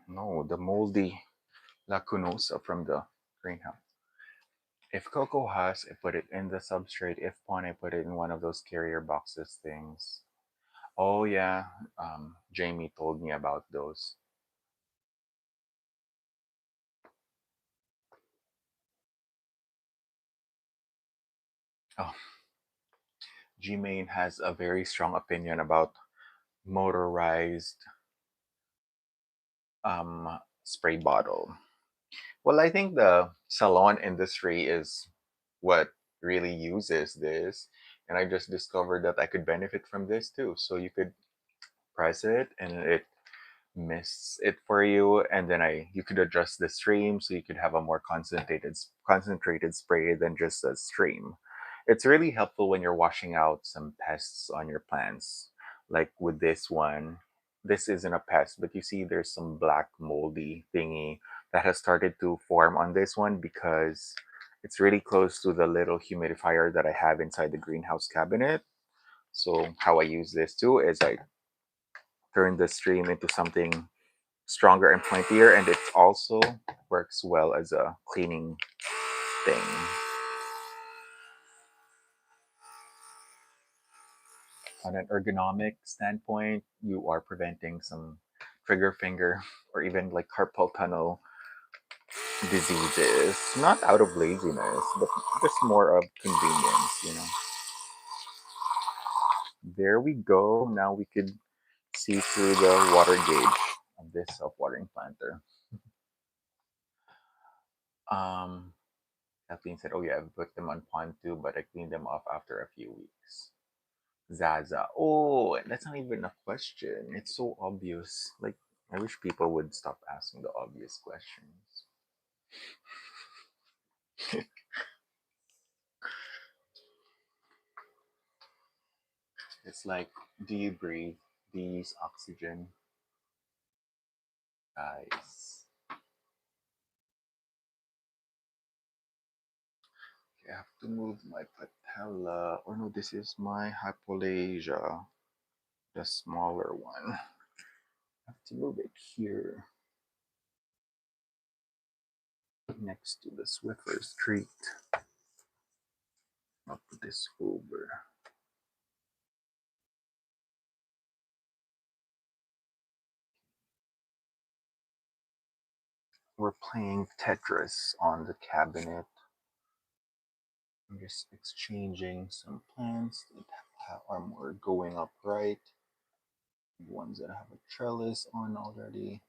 No, the moldy Lacunosa from the greenhouse. If Coco has, I put it in the substrate. If Pon, I put it in one of those carrier boxes things. Oh yeah, Jamie told me about those. Oh, G-Main has a very strong opinion about motorized spray bottle. Well, I think the salon industry is what really uses this, and I just discovered that I could benefit from this too. So you could press it, and it mists it for you, and then I you could adjust the stream so you could have a more concentrated spray than just a stream. It's really helpful when you're washing out some pests on your plants, like with this one. This isn't a pest, but you see there's some black moldy thingy that has started to form on this one because it's really close to the little humidifier that I have inside the greenhouse cabinet. So how I use this too is I turn the stream into something stronger and pointier, and it also works well as a cleaning thing. On an ergonomic standpoint, you are preventing some trigger finger or even like carpal tunnel diseases. Not out of laziness, but just more of convenience. There we go. Now we could see through the water gauge of this self-watering planter. Um, that being said, oh yeah, I've put them on pond too, but I cleaned them off after a few weeks. Zaza. Oh, that's not even a question. It's so obvious. Like, I wish people would stop asking the obvious questions. It's like, do you breathe? Do you use oxygen? Guys. I have to move my patella. Oh no, this is my hypolasia, the smaller one. I have to move it here next to the Swiffer's treat. I'll put this over. We're playing Tetris on the cabinet. I'm just exchanging some plants that are more going upright. Ones that have a trellis on already.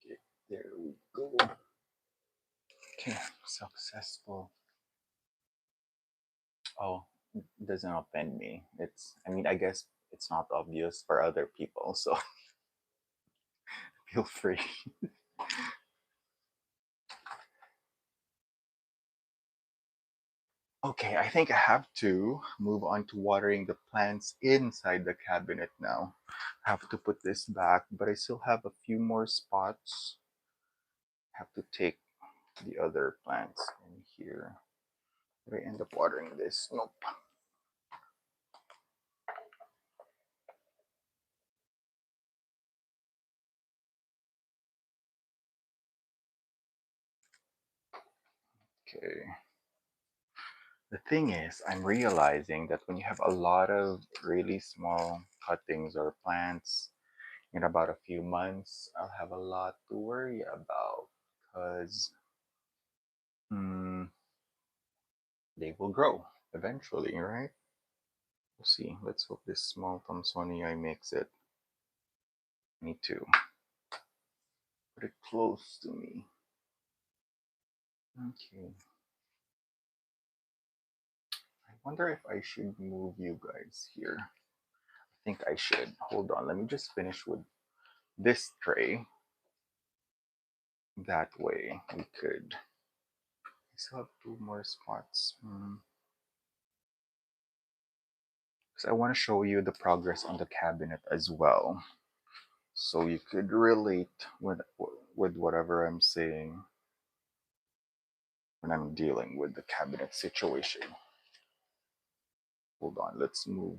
Okay, there we go. Okay, successful. Oh, it doesn't offend me. I mean, I guess it's not obvious for other people, so feel free. Okay, I think I have to move on to watering the plants inside the cabinet now. I have to put this back, but I still have a few more spots. I have to take the other plants in here. Did I end up watering this? Nope. Okay. The thing is, I'm realizing that when you have a lot of really small cuttings or plants, in about a few months, I'll have a lot to worry about because they will grow eventually, right? We'll see. Let's hope this small Thomsonii makes it. Me too. Put it close to me. Okay. I wonder if I should move you guys here. I think I should. Hold on. Let me just finish with this tray. That way we could. I still have two more spots. Because I want to show you the progress on the cabinet as well. So you could relate with whatever I'm saying when I'm dealing with the cabinet situation. Hold on, let's move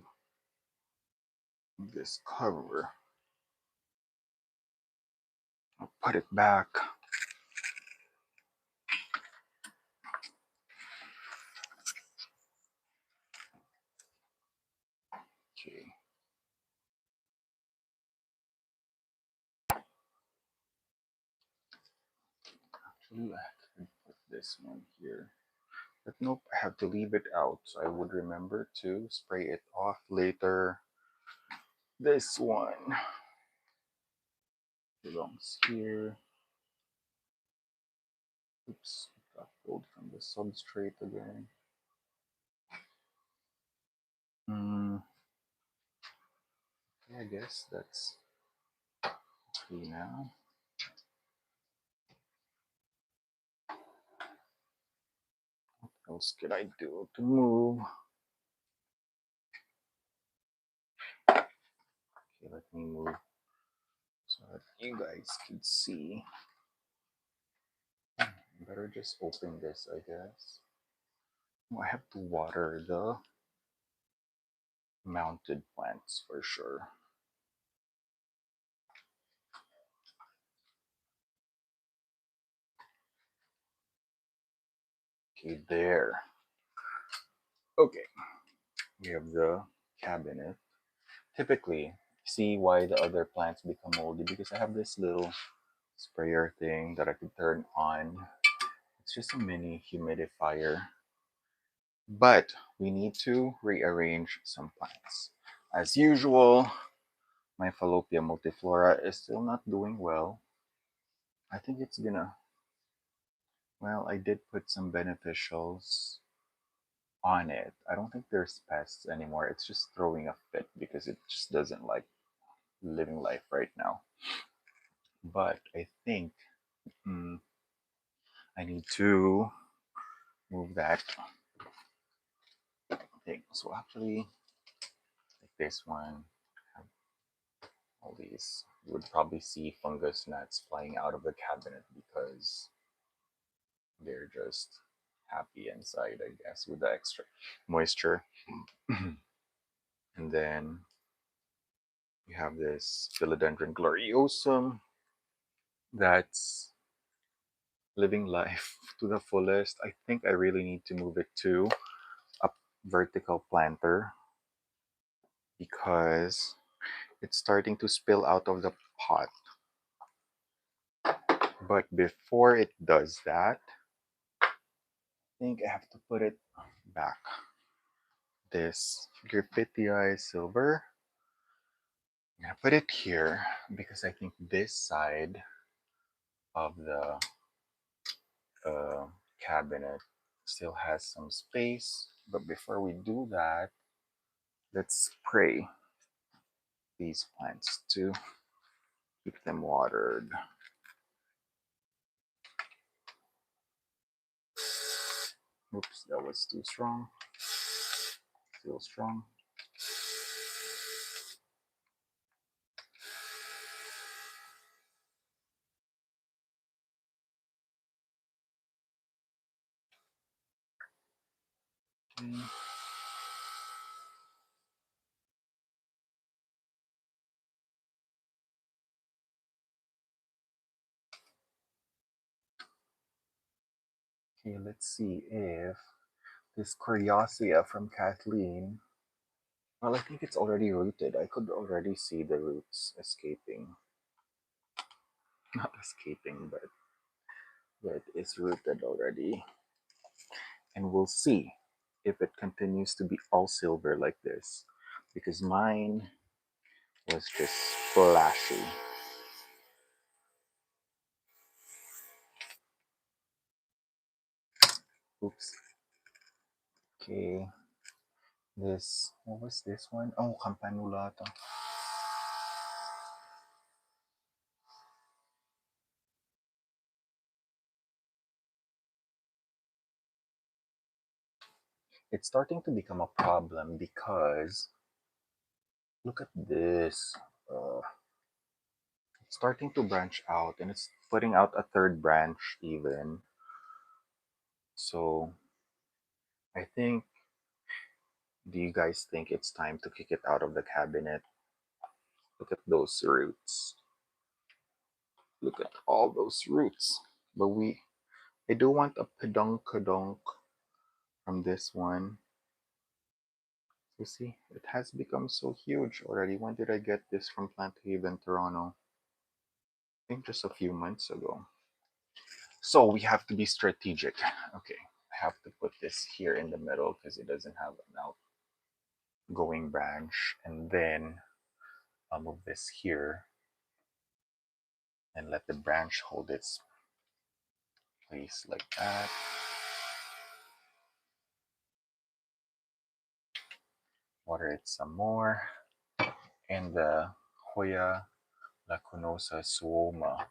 this cover. I'll put it back. Okay. Actually, I could put this one here. But nope, I have to leave it out. So I would remember to spray it off later. This one belongs here. Oops, got pulled from the substrate again. Yeah, I guess that's okay now. What else could I do to move? Okay, let me move so that you guys can see. Better just open this, I guess. Oh, I have to water the mounted plants for sure. Okay, there. Okay, we have the cabinet. Typically, see why the other plants become moldy because I have this little sprayer thing that I could turn on. It's just a mini humidifier. But we need to rearrange some plants. As usual, my Fallopian multiflora is still not doing well. I think it's gonna, well, I did put some beneficials on it. I don't think there's pests anymore. It's just throwing a fit because it just doesn't like living life right now. But I think I need to move that thing. So actually, like this one, all these, you would probably see fungus gnats flying out of the cabinet because they're just happy inside, I guess, with the extra moisture. And then we have this philodendron gloriosum that's living life to the fullest. I think I really need to move it to a vertical planter because it's starting to spill out of the pot. But before it does that, I think I have to put it back. This Griffithii silver, I'm gonna put it here because I think this side of the cabinet still has some space. But before we do that, let's spray these plants to keep them watered. Oops, that was too strong. Still strong. Okay. Okay, let's see if this Coriacea from Kathleen. Well, I think it's already rooted. I could already see the roots escaping. Not escaping, but it is rooted already. And we'll see if it continues to be all silver like this. Because mine was just splashy. Oops. Okay. This, what was this one? Oh, campanulata. It's starting to become a problem because look at this. It's starting to branch out and it's putting out a third branch even. So I think, do you guys think it's time to kick it out of the cabinet? Look at those roots. Look at all those roots. But I do want a peduncodonk from this one. You see, it has become so huge already. When did I get this from Plant Haven, Toronto? I think just a few months ago. So we have to be strategic. Okay, I have to put this here in the middle because it doesn't have an outgoing branch. And then I'll move this here and let the branch hold its place like that. Water it some more. And the Hoya lacunosa suoma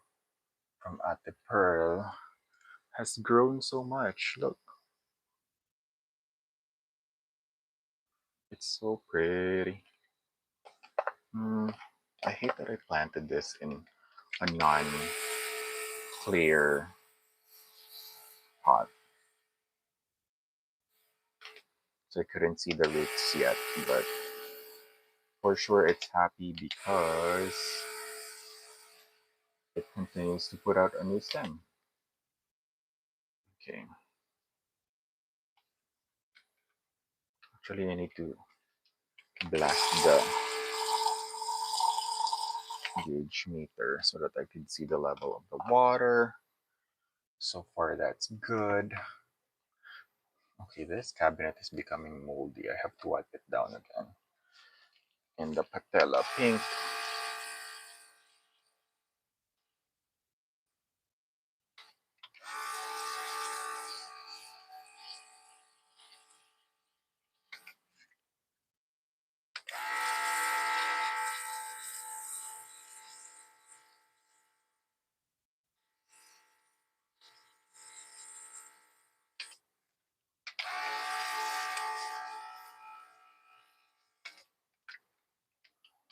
from Ate Pearl has grown so much. Look, it's so pretty. I hate that I planted this in a non-clear pot, so I couldn't see the roots yet, but for sure it's happy because it continues to put out a new stem. Okay. Actually, I need to blast the gauge meter so that I can see the level of the water. So far, that's good. Okay, this cabinet is becoming moldy. I have to wipe it down again. And the patella pink.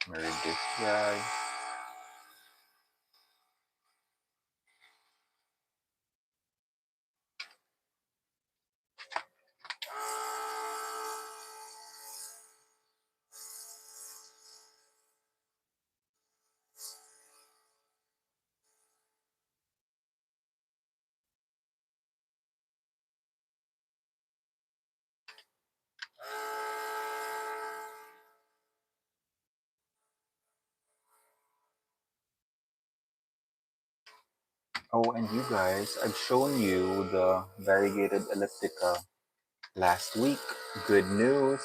Marry this guy. Oh, and you guys, I've shown you the variegated elliptica last week. Good news.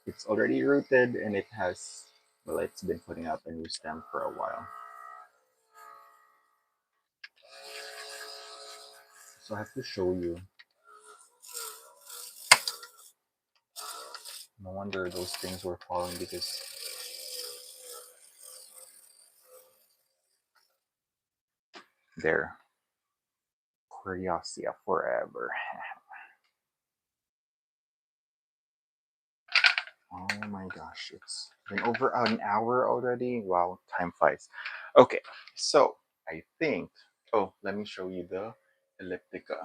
It's already rooted and it has, well, it's been putting out a new stem for a while. So I have to show you. No wonder those things were falling because they're Curiosity forever. Oh my gosh, it's been over an hour already. Wow, time flies. Okay, so I think, oh, let me show you the elliptica.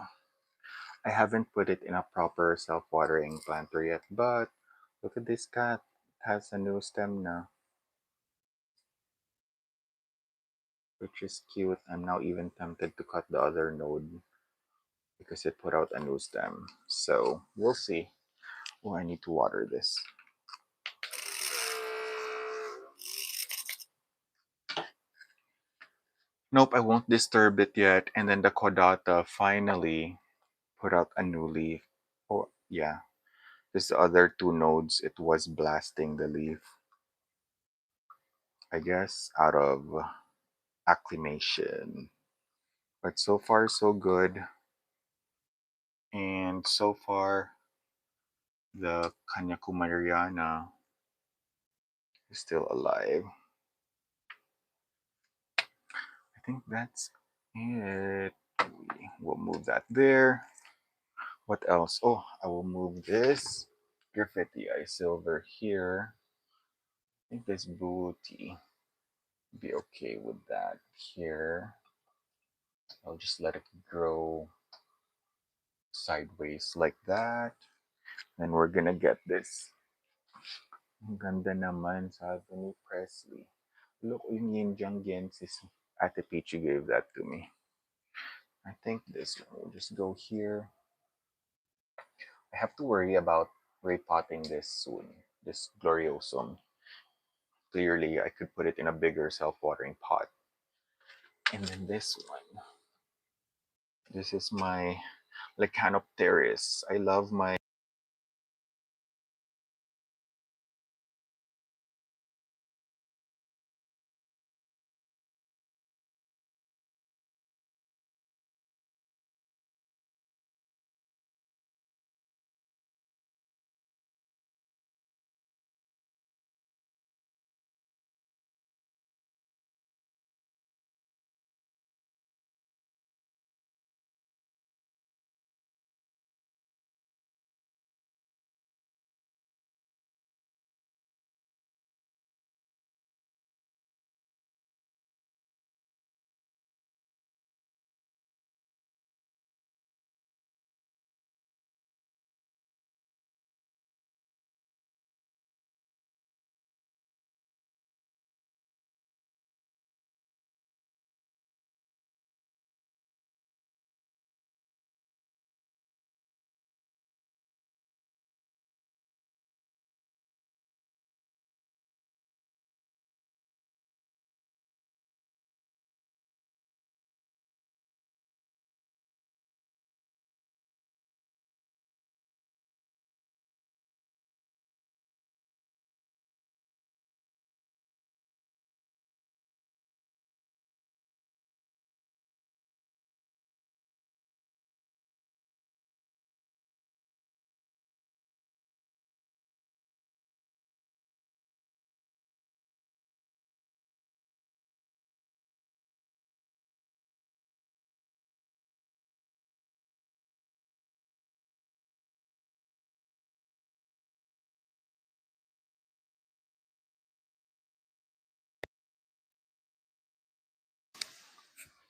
I haven't put it in a proper self-watering planter yet, but look at this cat. It has a new stem now, which is cute. I'm now even tempted to cut the other node because it put out a new stem. So we'll see. Oh, I need to water this. Nope, I won't disturb it yet. And then the Kodata finally put out a new leaf. Oh, yeah. This other two nodes, it was blasting the leaf. I guess out of acclimation. But so far, so good. And so far, the Kanyakumariana is still alive. I think that's it. We'll move that there. What else? Oh, I will move this graffiti eye silver here. I think this booty be okay with that here. I'll just let it grow sideways like that. Then we're gonna get this. Ang ganda naman, sabi ni Presley. Look, yung yin jang yin, sis Ate Peachy gave that to me. I think this one will just go here. I have to worry about repotting this soon. This Gloriosum. Clearly, I could put it in a bigger self-watering pot. And then this one. This is my Lechanopteris. I love my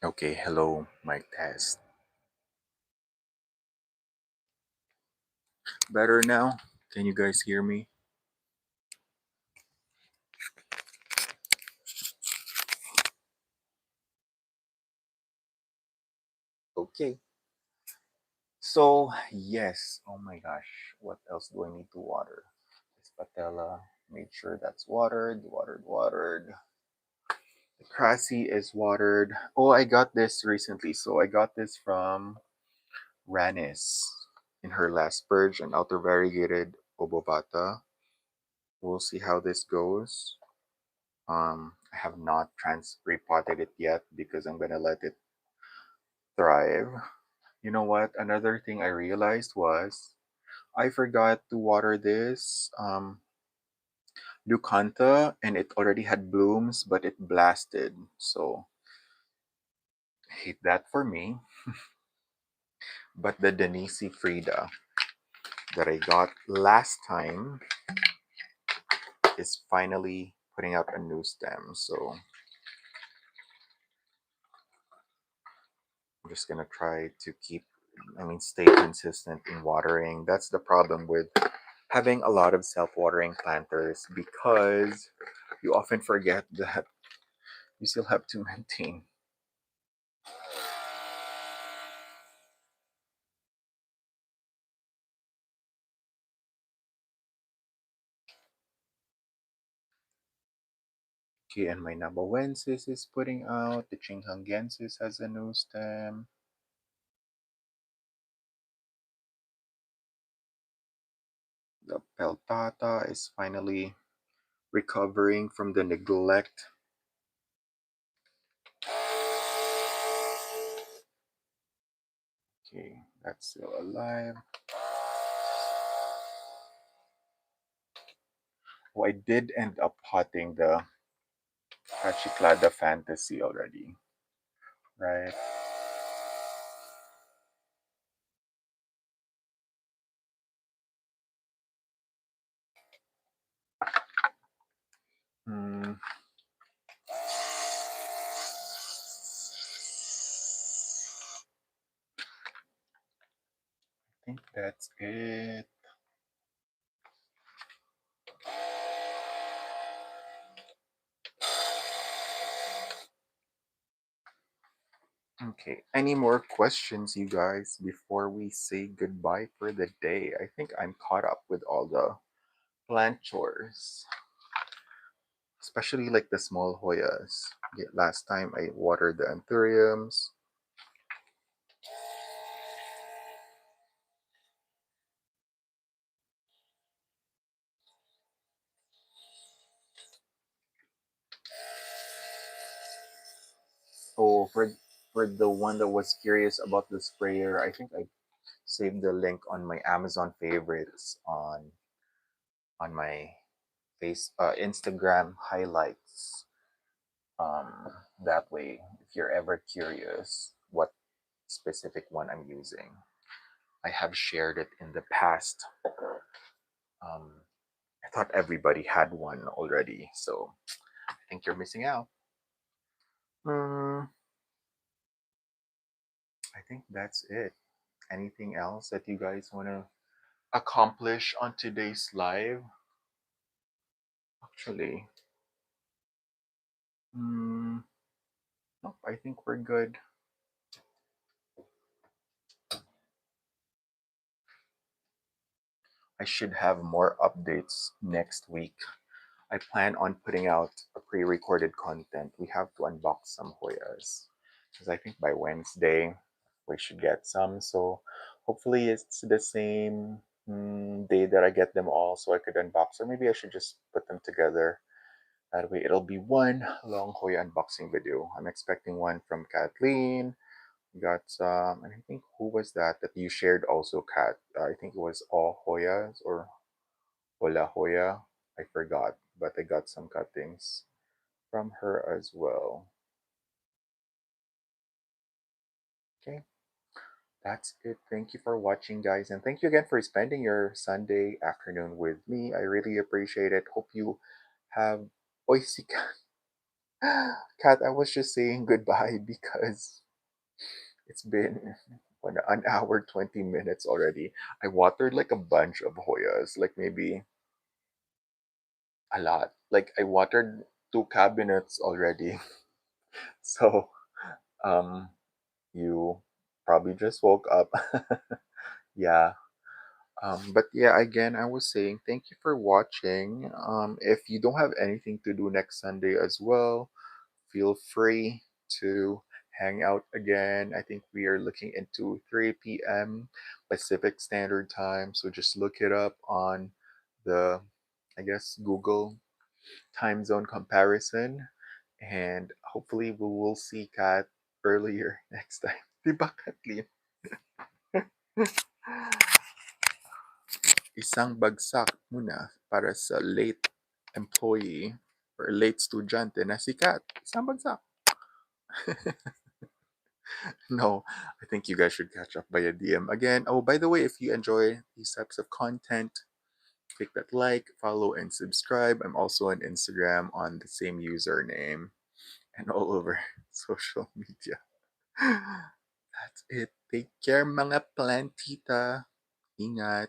Okay, hello, mic test. Better now? Can you guys hear me? Okay. So, yes. Oh my gosh. What else do I need to water? This patella. Made sure that's watered. The cressy is watered. Oh, I got this recently. So, I got this from Ranis in her last purge, an outer variegated obovata. We'll see how this goes. I have not repotted it yet because I'm gonna let it thrive. You know what? Another thing I realized was I forgot to water this Lucanta, and it already had blooms, but it blasted. So hate that for me. But the Denisi Frida that I got last time is finally putting up a new stem. So I'm just gonna try to stay consistent in watering. That's the problem with having a lot of self-watering planters because you often forget that you still have to maintain. Okay, and my Nabawensis is putting out. The Chinghangensis has a new stem. The Peltata is finally recovering from the neglect. Okay, that's still alive. Oh, I did end up potting the Hachiclada Fantasy already, right? Hmm, I think that's it. Okay, any more questions, you guys, before we say goodbye for the day? I think I'm caught up with all the plant chores, especially like the small Hoyas. Yeah, last time I watered the anthuriums. Oh, for the one that was curious about the sprayer, I think I saved the link on my Amazon favorites on my Instagram highlights. That way, if you're ever curious what specific one I'm using, I have shared it in the past. I thought everybody had one already, so I think you're missing out. Hmm, I think that's it. Anything else that you guys want to accomplish on today's live? Actually, hmm, nope, I think we're good. I should have more updates next week. I plan on putting out a pre-recorded content. We have to unbox some Hoyas because I think by Wednesday we should get some. So hopefully it's the same day that I get them all, so I could unbox. Or maybe I should just put them together. That way it'll be one long Hoya unboxing video. I'm expecting one from Kathleen. We got some, and I think who was that you shared also, Kat? I think it was all Hoyas or Hola Hoya. I forgot, but I got some cuttings from her as well. Okay, that's it. Thank you for watching, guys, and thank you again for spending your Sunday afternoon with me. I really appreciate it. Hope you have oisika Kat, I was just saying goodbye because it's been an hour 20 minutes already. I watered like a bunch of Hoyas, like maybe a lot. Like I watered two cabinets already. So um you probably just woke up. Yeah. But yeah, again, I was saying thank you for watching. If you don't have anything to do next Sunday as well, feel free to hang out again. I think we are looking into 3 p.m. Pacific Standard Time. So just look it up on the, I guess, Google time zone comparison. And hopefully we will see Kat earlier next time. Diba, Kathleen? Isang bagsak muna para sa late employee or late estudyante na si Kat. Isang bagsak. No, I think you guys should catch up by a DM again. Oh, by the way, if you enjoy these types of content, click that like, follow, and subscribe. I'm also on Instagram on the same username and all over social media. That's it. Take care, mga plantita. Ingat.